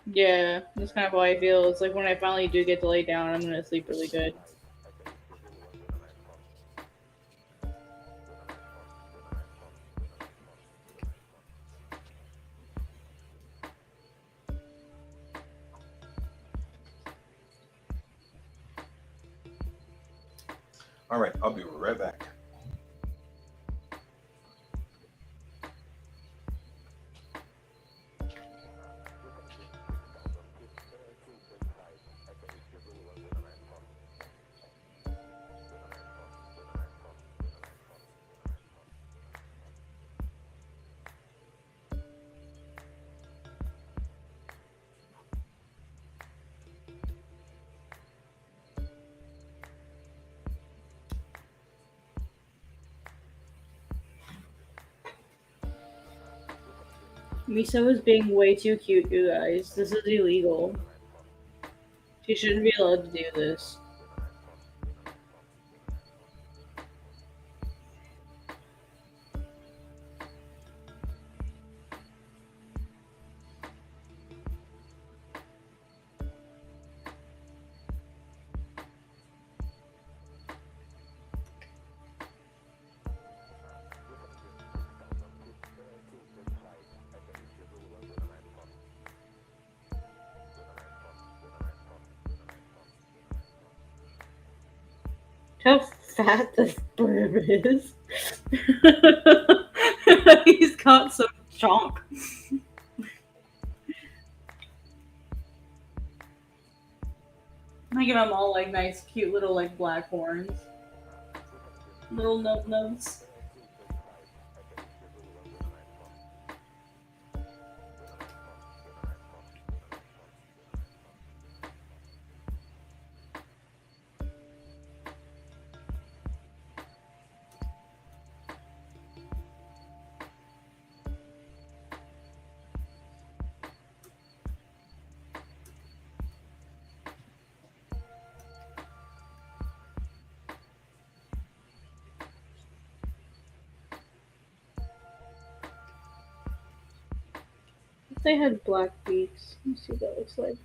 Yeah, that's kind of how I feel. It's like when I finally do get to lay down, I'm gonna sleep really good. All right, I'll be right back. Miso is being way too cute, you guys. This is illegal. She shouldn't be allowed to do this. How fat this burb is. He's got some chonk. I give him all like nice, cute little like black horns. Little nub nubs. If they had black beaks, let's see what that looks like.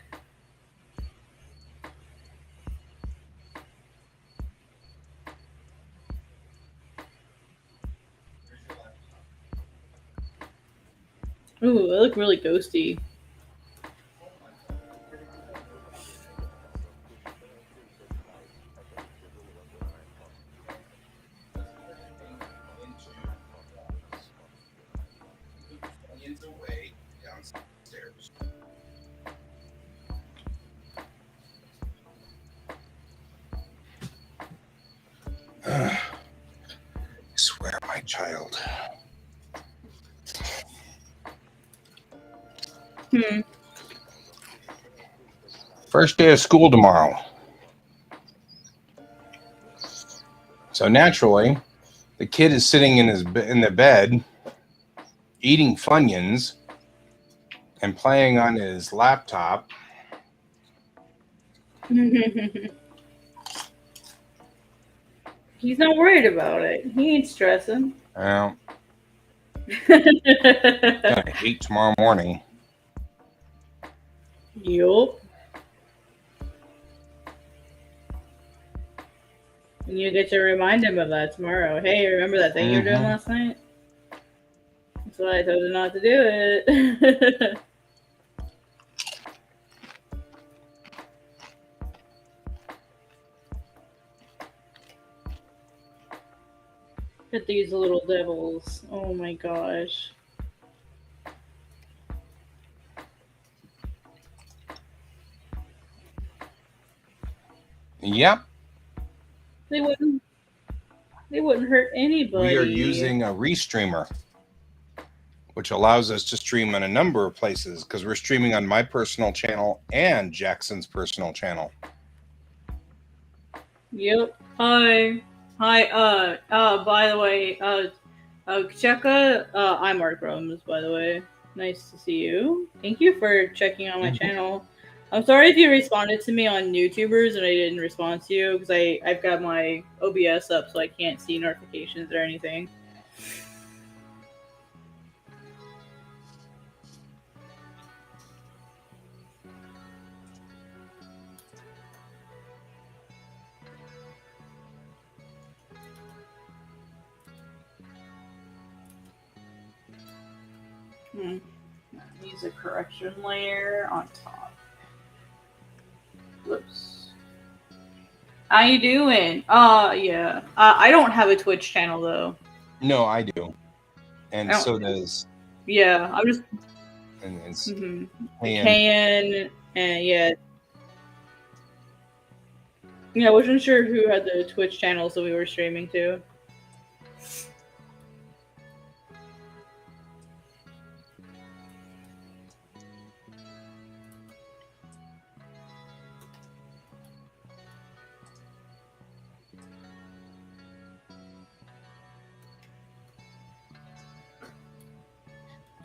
Ooh, they look really ghosty. Away downstairs. I swear, my child. First day of school tomorrow. So naturally, the kid is sitting in the bed, eating Funyuns, and playing on his laptop. He's not worried about it. He ain't stressing. Well, gonna hate tomorrow morning. Yup. And you get to remind him of that tomorrow. Hey, remember that thing you were doing last night? That's why I told you not to do it. Look at these little devils. Oh my gosh. Yep. They wouldn't hurt anybody. We are using a restreamer, which allows us to stream on a number of places because we're streaming on my personal channel and Jackson's personal channel. Yep. Hi. Hi, by the way, Cheka, I'm Mark Romes, by the way. Nice to see you. Thank you for checking on my channel. I'm sorry if you responded to me on YouTubers and I didn't respond to you, because I've got my OBS up so I can't see notifications or anything. Use a correction layer on top. Whoops. How you doing? Yeah. I don't have a Twitch channel though. No, I do, and so does. Yeah, I'm just. And it's KN, and yeah. Yeah, I wasn't sure who had the Twitch channels that we were streaming to.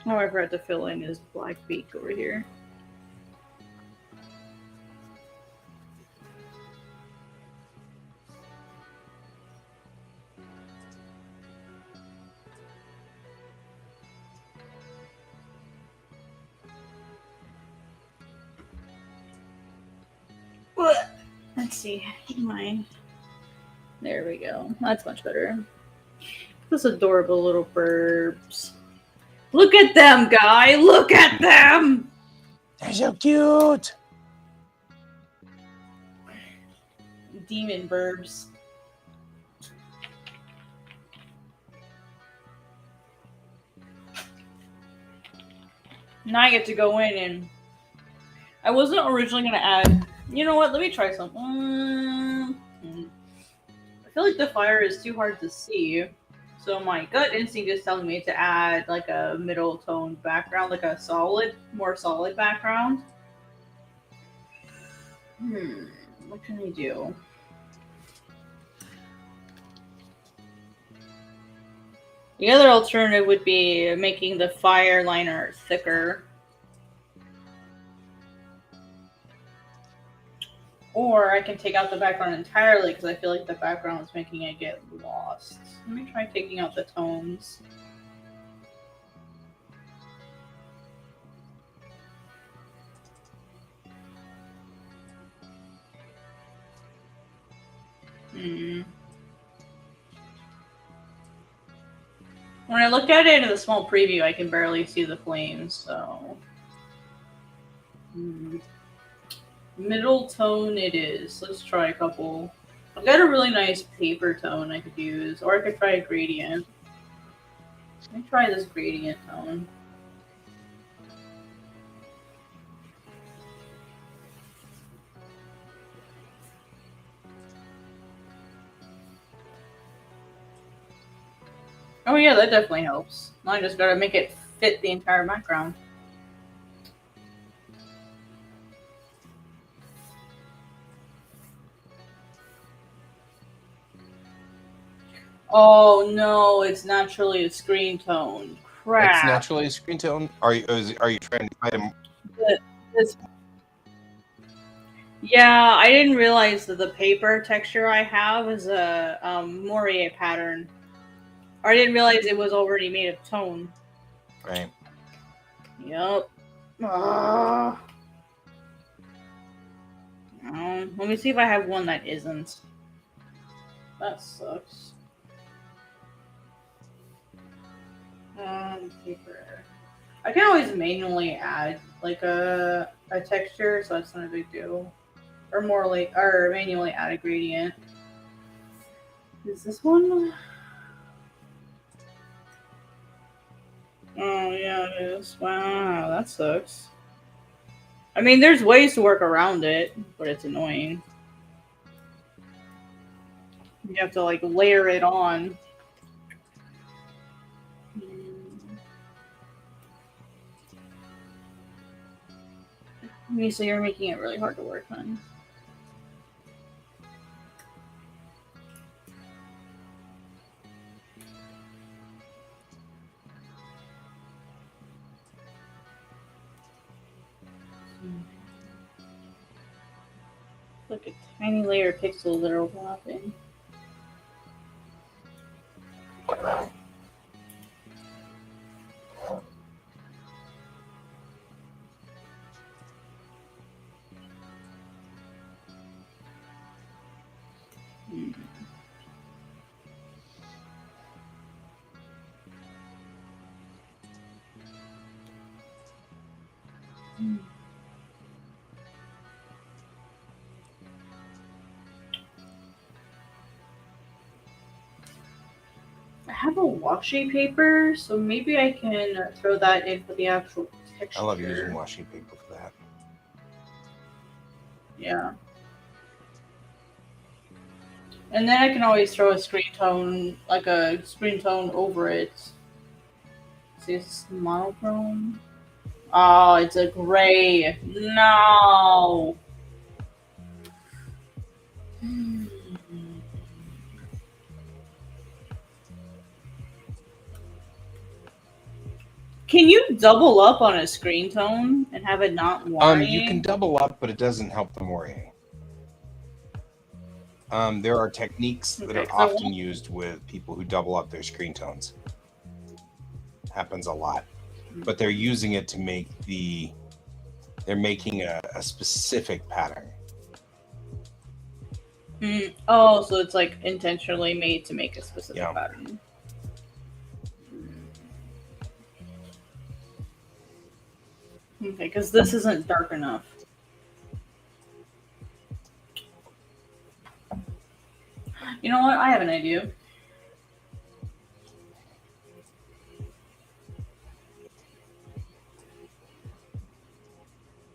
Oh, I forgot to fill in his black beak over here. Let's see. There we go. That's much better. Those adorable little burbs. Look at them, guy! Look at them! They're so cute! Demon burbs. Now I get to go in and... I wasn't originally going to add... You know what? Let me try something. I feel like the fire is too hard to see. So my gut instinct is telling me to add like a middle tone background, like a more solid background. What can I do? The other alternative would be making the fire liner thicker. Or I can take out the background entirely because I feel like the background is making it get lost. Let me try taking out the tones. When I looked at it in the small preview, I can barely see the flames, so... Middle tone it is. Let's try a couple. I've got a really nice paper tone I could use, or I could try a gradient. Let me try this gradient tone. Oh yeah, that definitely helps. Now I just gotta make it fit the entire background. Oh no, it's naturally a screen tone. Crap. It's naturally a screen tone. Are you trying to find a... This, yeah, I didn't realize that the paper texture I have is a Moire pattern. Or I didn't realize it was already made of tone. Right. Yup. Let me see if I have one that isn't. That sucks. Paper. I can always manually add like a texture, so that's not a big deal. Or manually add a gradient. Is this one? Oh yeah, it is. Wow, that sucks. I mean, there's ways to work around it, but it's annoying. You have to like layer it on. So you're making it really hard to work on. Look, a tiny layer of pixels that are overlapping. I have a washi paper, so maybe I can throw that in for the actual texture. I love using washi paper for that. Yeah. And then I can always throw a screen tone, like a screen tone over it. See, it's monochrome. Oh, it's a gray. No. Can you double up on a screen tone and have it not moire? You can double up, but it doesn't help the moire. There are techniques that are often used with people who double up their screen tones. Happens a lot, but they're using it to make they're making a specific pattern. Oh, so it's like intentionally made to make a specific pattern. Okay, because this isn't dark enough. You know what? I have an idea.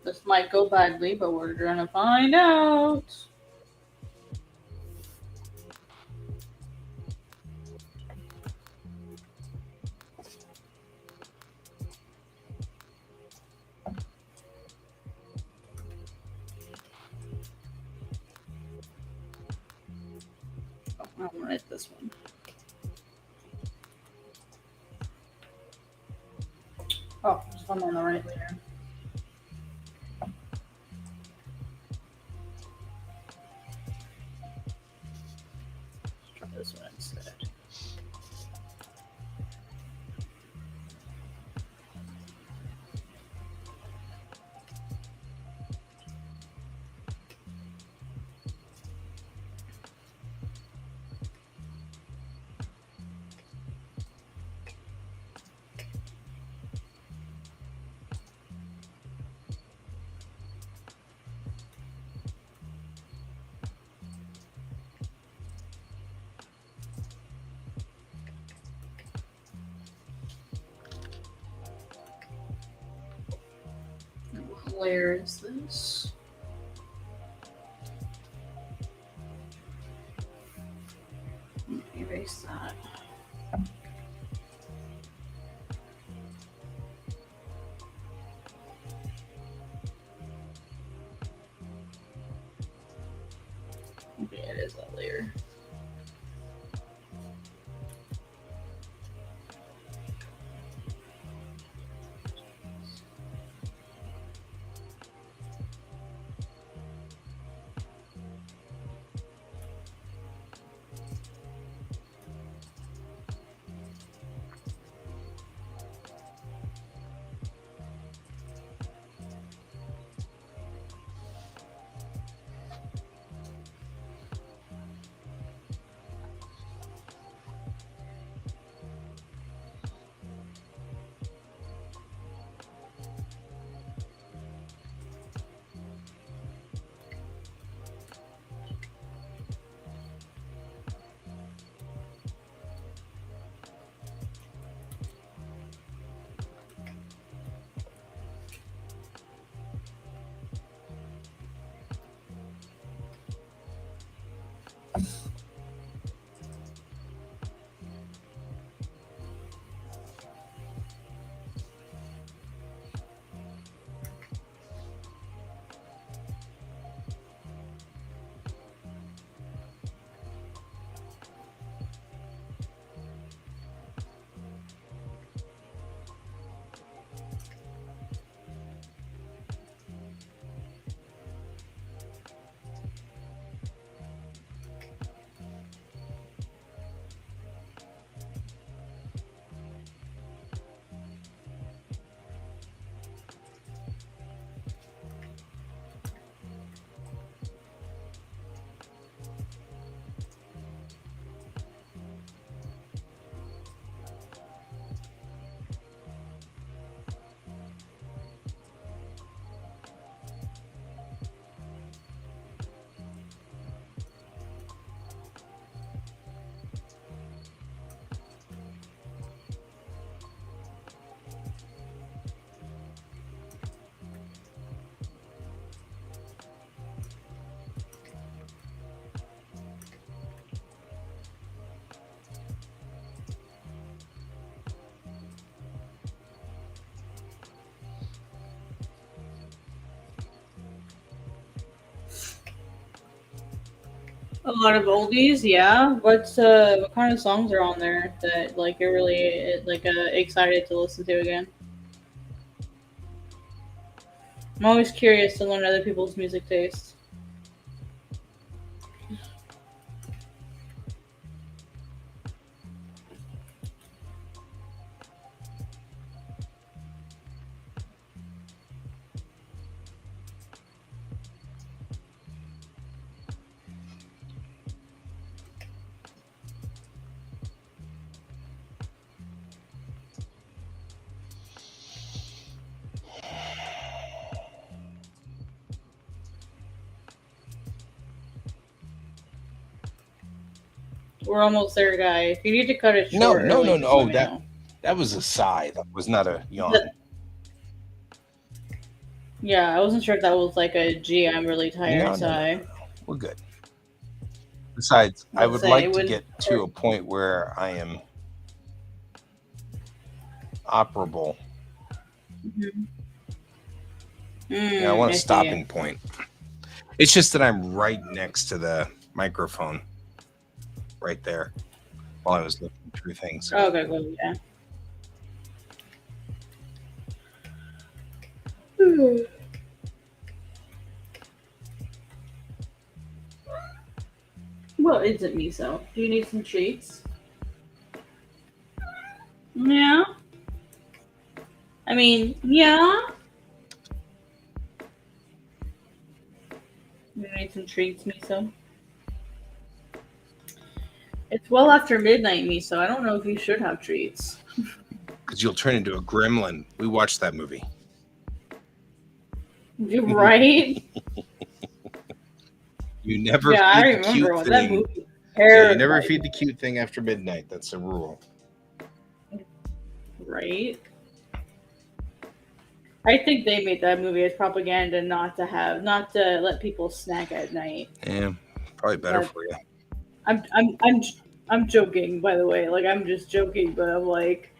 This might go badly, but we're gonna find out. I want to write this one. Oh, there's one on the right layer. Let's try this one instead. layer is this? Erase that. Okay, it is that layer. A lot of oldies, yeah. What kind of songs are on there that like you're really like excited to listen to again? I'm always curious to learn other people's music tastes. We're almost there, guy. If you need to cut it No, short no, early, no, no. just let Oh, me know. that was a sigh. That was not a yawn. But, yeah, I wasn't sure if that was like a gee, I'm really No, tired no, no, no, sigh. no. We're good. Besides, I Let's would say it like to wouldn't. get to a point where I am operable. Mhm. I want a I see. stopping point. It's just that I'm right next to the microphone, right there, while I was looking through things. Okay, cool. Yeah. Hmm. What is it, Miso? Do you need some treats? Yeah. I mean, yeah. You need some treats, Miso. It's well after midnight, Miso. I don't know if you should have treats. Because you'll turn into a gremlin. We watched that movie. You're right. You never Yeah, I feed the remember cute what that thing. movie Yeah, you never terrified feed me. the cute thing after midnight. That's a rule. Right? I think they made that movie as propaganda, not to let people snack at night. Yeah, probably better That for you. I'm I'm I'm I'm joking, by the way. Like I'm just joking, but I'm like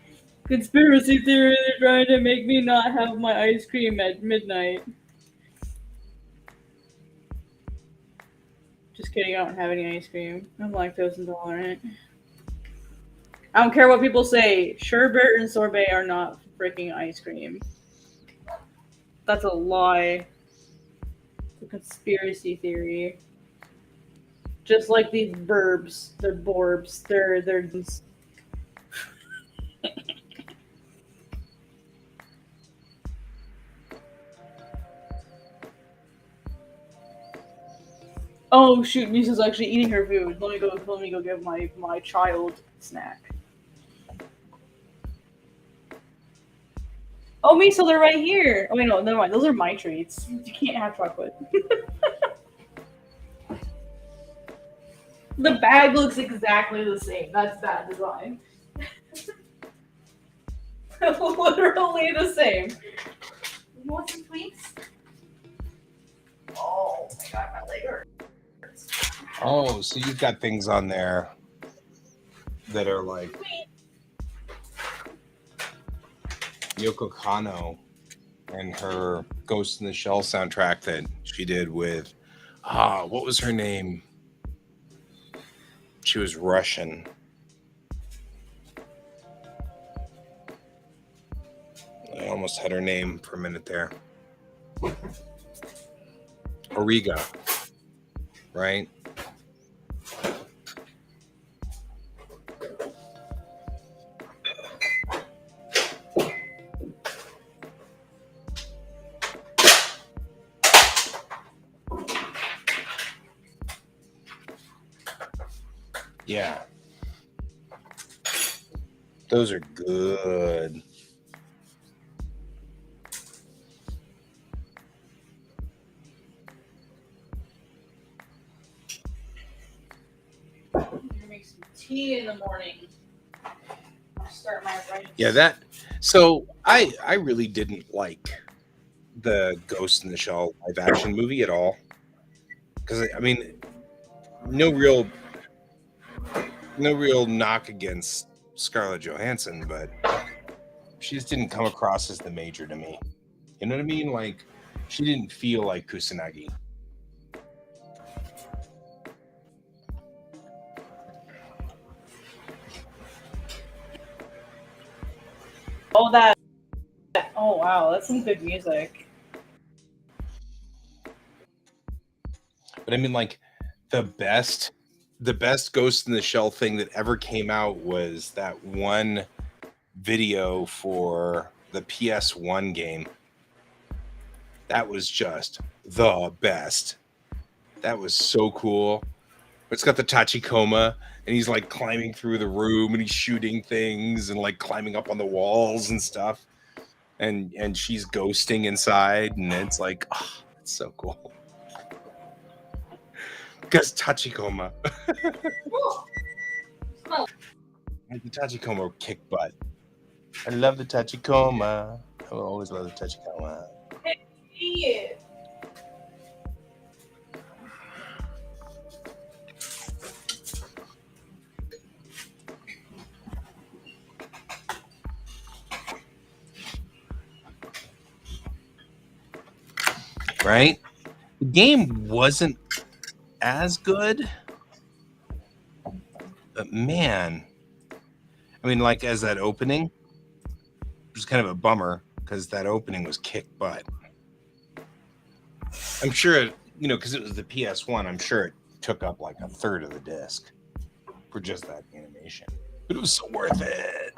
conspiracy theory. They're trying to make me not have my ice cream at midnight. Just kidding. I don't have any ice cream. I'm lactose intolerant. I don't care what people say. Sherbet and sorbet are not freaking ice cream. That's a lie. It's a conspiracy theory. Just like these verbs, they're borbs. They're. Oh shoot, Misa's actually eating her food. Let me go give my child a snack. Oh Misa, they're right here. Oh wait, no, never mind. Those are my treats. You can't have chocolate. The bag looks exactly the same. That's bad design. Literally the same. You want some sweets? Oh my god, my leg hurts. Oh, so you've got things on there that are like Yoko Kanno and her Ghost in the Shell soundtrack that she did with what was her name? She was Russian. I almost had her name for a minute there. Origa, right? Yeah. Those are good. I'm gonna make some tea in the morning. I'll start my writing. Yeah, that. So I really didn't like the Ghost in the Shell live action movie at all, because I mean, no real knock against Scarlett Johansson, but she just didn't come across as the major to me. You know what I mean? Like, she didn't feel like Kusanagi. Oh that. Oh wow, that's some good music. But I mean, like, the best Ghost in the Shell thing that ever came out was that one video for the PS1 game. That was just the best. That was so cool. It's got the Tachikoma, and he's like climbing through the room, and he's shooting things, and like climbing up on the walls and stuff. And she's ghosting inside, and it's like, oh, it's so cool. Because Tachikoma. The Tachikoma kick butt. I love the Tachikoma. I will always love the Tachikoma. Yeah. Right? The game wasn't as good, but man, I mean, like, as that opening, it was kind of a bummer because that opening was kick butt. I'm sure, because it was the PS1, I'm sure it took up like a third of the disc for just that animation, but it was so worth it.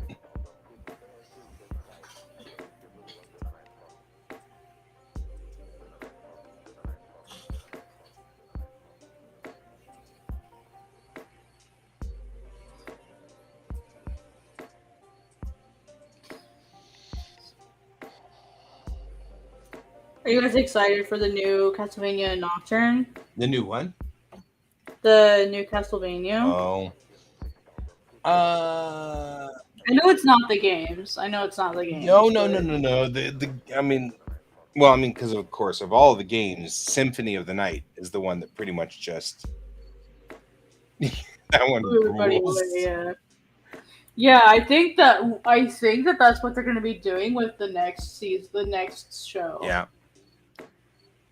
Are you guys excited for the new Castlevania Nocturne? The new one? The new Castlevania? Oh. I know it's not the games. I know it's not the No, games, no, no, but no, no. I mean, well, I mean, because of course, of all the games, Symphony of the Night is the one that pretty much just that one everybody would, rules. yeah. Yeah, I think that that's what they're going to be doing with the next season, the next show. Yeah,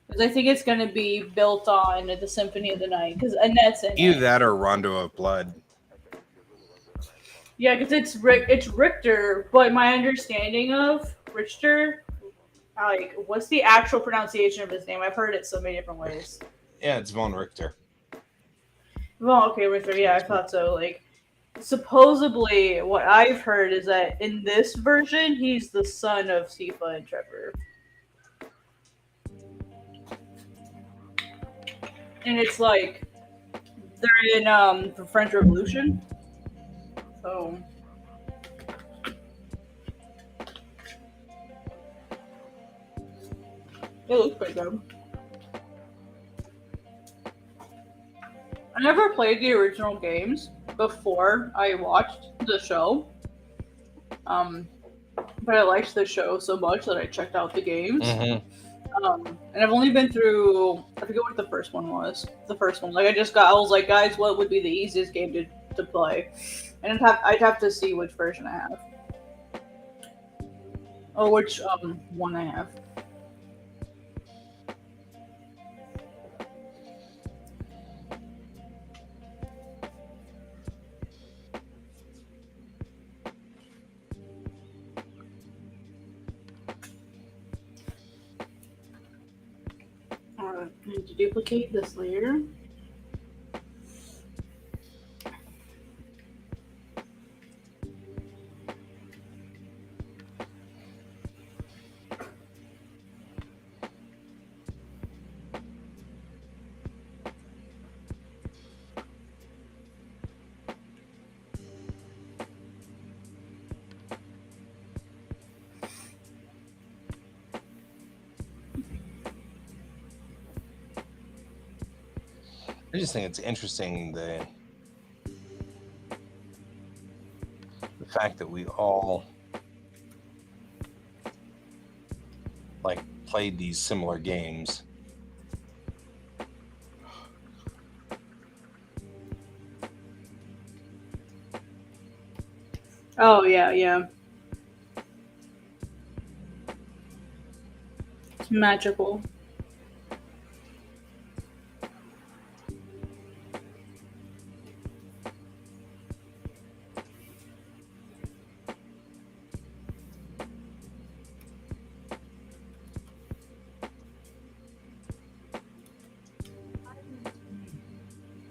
Because I think it's going to be built on the Symphony of the Night. Because Annette's in either it. that or Rondo of Blood. Yeah, because it's Richter, but my understanding of Richter, like, what's the actual pronunciation of his name? I've heard it so many different ways. Yeah, it's Von Richter. Well, okay, Richter. Yeah, I thought so. Like, supposedly, what I've heard is that in this version, he's the son of Tifa and Trevor, and it's like they're in the French Revolution. So it looks pretty good. I never played the original games before I watched the show. But I liked the show so much that I checked out the games. Mm-hmm. And I've only been through, I forget what the first one was. The first one, like I was like, guys, what would be the easiest game to play? And I'd have to see which version I have, or which one I have. Alright, I need to duplicate this layer. I just think it's interesting the fact that we all like played these similar games. Oh yeah, yeah. It's magical.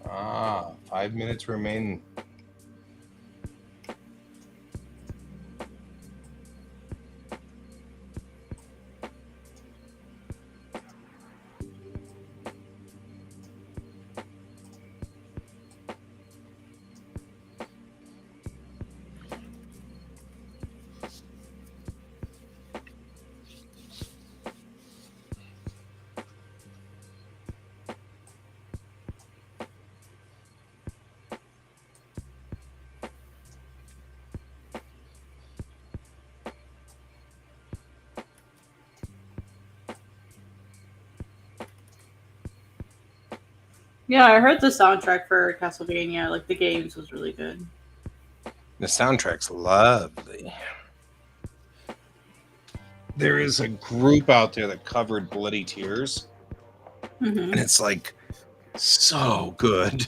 Ah, 5 minutes remain. Yeah, I heard the soundtrack for Castlevania, like the games, was really good. The soundtrack's lovely. There is a group out there that covered Bloody Tears, Mm-hmm. and it's like so good.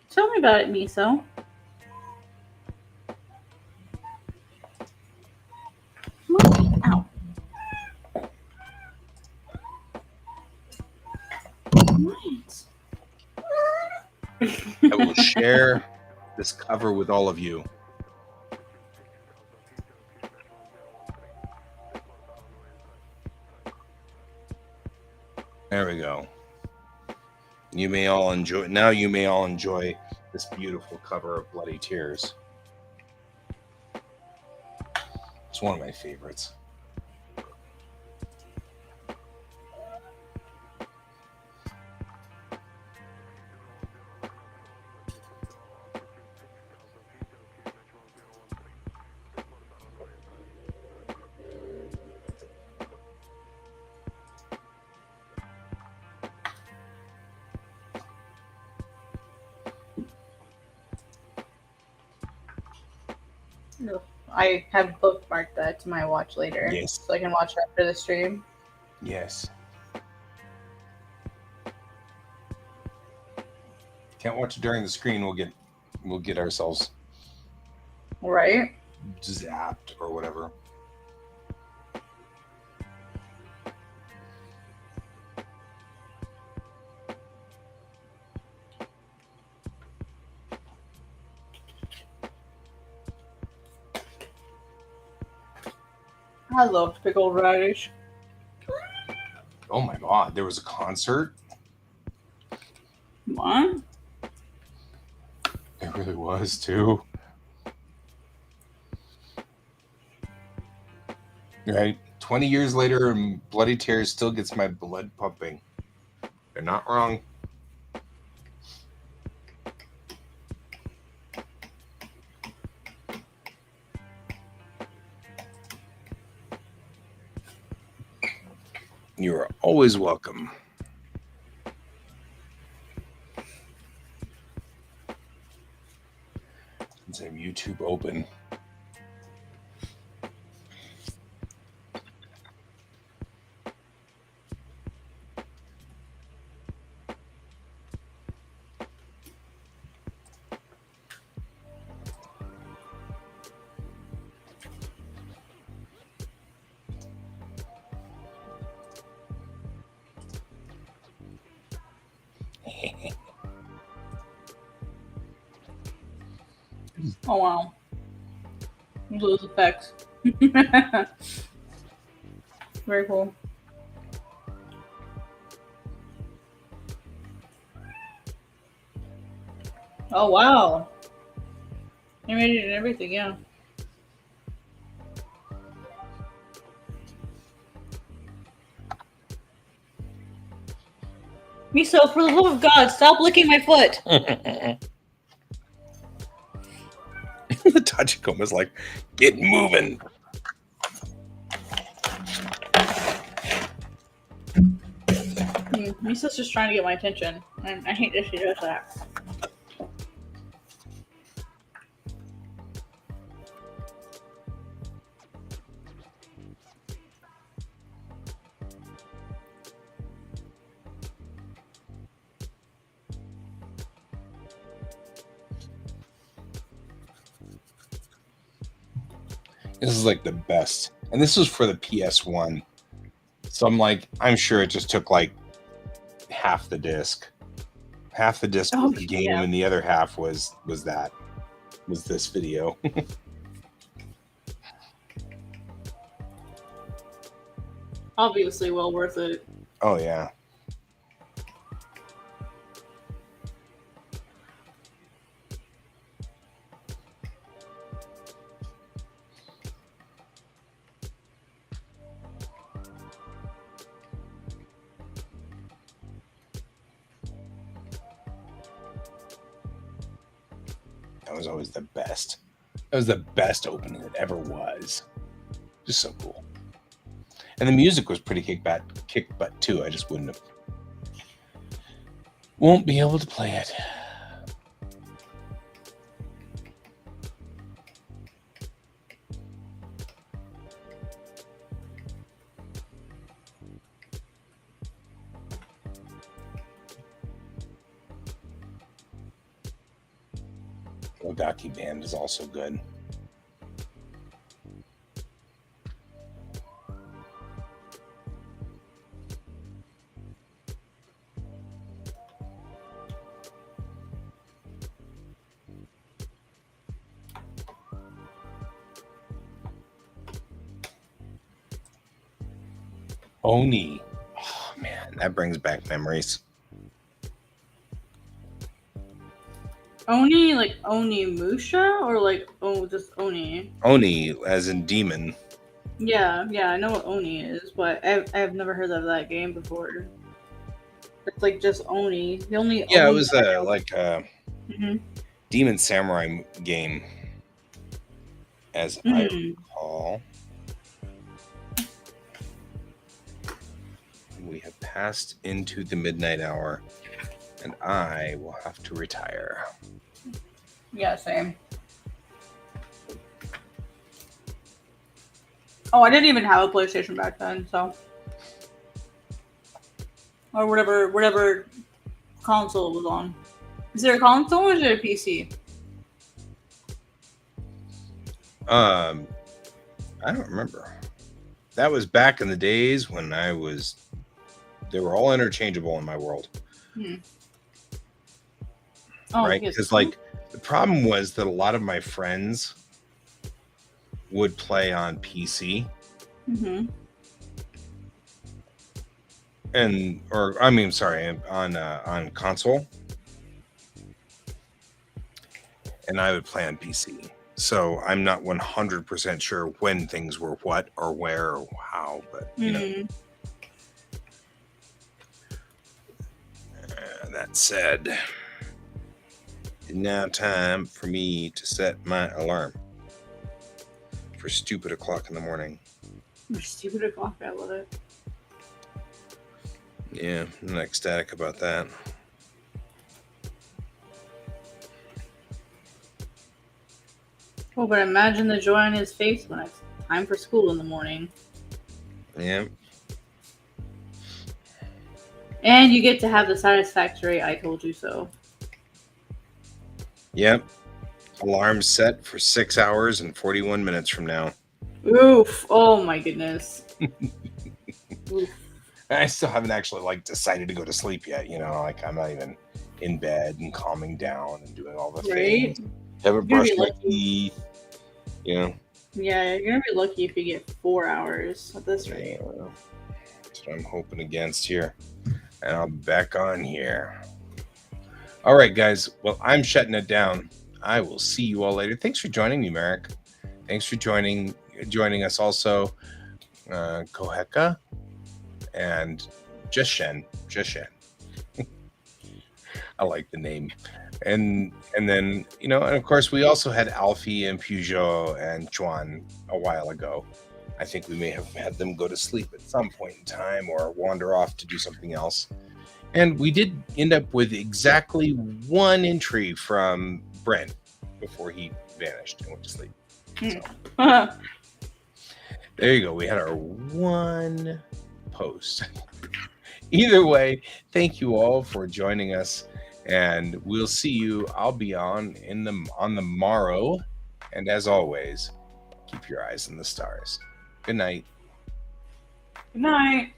Tell me about it, Miso. Ow. What? I will share this cover with all of you. There we go. You may all enjoy now. You may all enjoy this beautiful cover of Bloody Tears. It's one of my favorites. I have bookmarked that to my watch later. Yes. So I can watch it after the stream. Yes. Can't watch it during the screen. We'll get ourselves Right? zapped or whatever. I loved pickled radish. Oh my god, there was a concert? What? It really was too. Right? 20 years later, and Bloody Tears still gets my blood pumping. They're not wrong. You are always welcome. Let's have YouTube open. Oh wow. Those effects. Very cool. Oh wow. Animated and everything, yeah. Miso, for the love of God, stop licking my foot. The Tachikoma's like, get moving. Miso's just trying to get my attention. I hate that she does that. This is like the best. And this was for the PS1. So I'm sure it just took like half the disc. Half the disc was the game, and the other half was this video. Obviously well worth it. Oh yeah. That was always the best. That was the best opening it ever was. Just so cool. And the music was pretty kick butt too. I just won't be able to play it. Ogaki Band is also good. Oni. Oh man, that brings back memories. Oni, like Onimusha, or like just Oni? Oni, as in demon. Yeah, I know what Oni is, but I've never heard of that game before. It's like just Oni. The only Yeah, it Oni was I a know. like a Mhm. demon samurai game, as I recall. We have passed into the midnight hour, and I will have to retire. Yeah, same. Oh, I didn't even have a PlayStation back then, so or whatever console it was on. Is there a console or is it a PC? I don't remember. That was back in the days when they were all interchangeable in my world. Oh, right? yes. Because like the problem was that a lot of my friends would play on PC on console, and I would play on PC. So I'm not 100% sure when things were what or where or how, but you know. That said, it's now time for me to set my alarm for stupid o'clock in the morning. Stupid o'clock, I love it. Yeah, I'm not ecstatic about that. Oh, but imagine the joy on his face when it's time for school in the morning. Yeah. And you get to have the satisfactory "I told you so." Yep. Alarm set for 6 hours and 41 minutes from now. Oof! Oh my goodness. Oof. I still haven't actually decided to go to sleep yet. You know, like I'm not even in bed and calming down and doing all the things. Haven't brushed my teeth. You know. Yeah, you're gonna be lucky if you get 4 hours at this rate. That's what I'm hoping against here. And I'll be back on here. All right, guys. Well, I'm shutting it down. I will see you all later. Thanks for joining me, Merrick. Thanks for joining us also, Koheka and Just Shen. I like the name. And then, and of course we also had Alfie and Peugeot and Chuan a while ago. I think we may have had them go to sleep at some point in time or wander off to do something else. And we did end up with exactly one entry from Brent before he vanished and went to sleep. So, there you go. We had our one post. Either way, thank you all for joining us, and we'll see you. I'll be on the morrow, and as always, keep your eyes on the stars. Good night. Good night.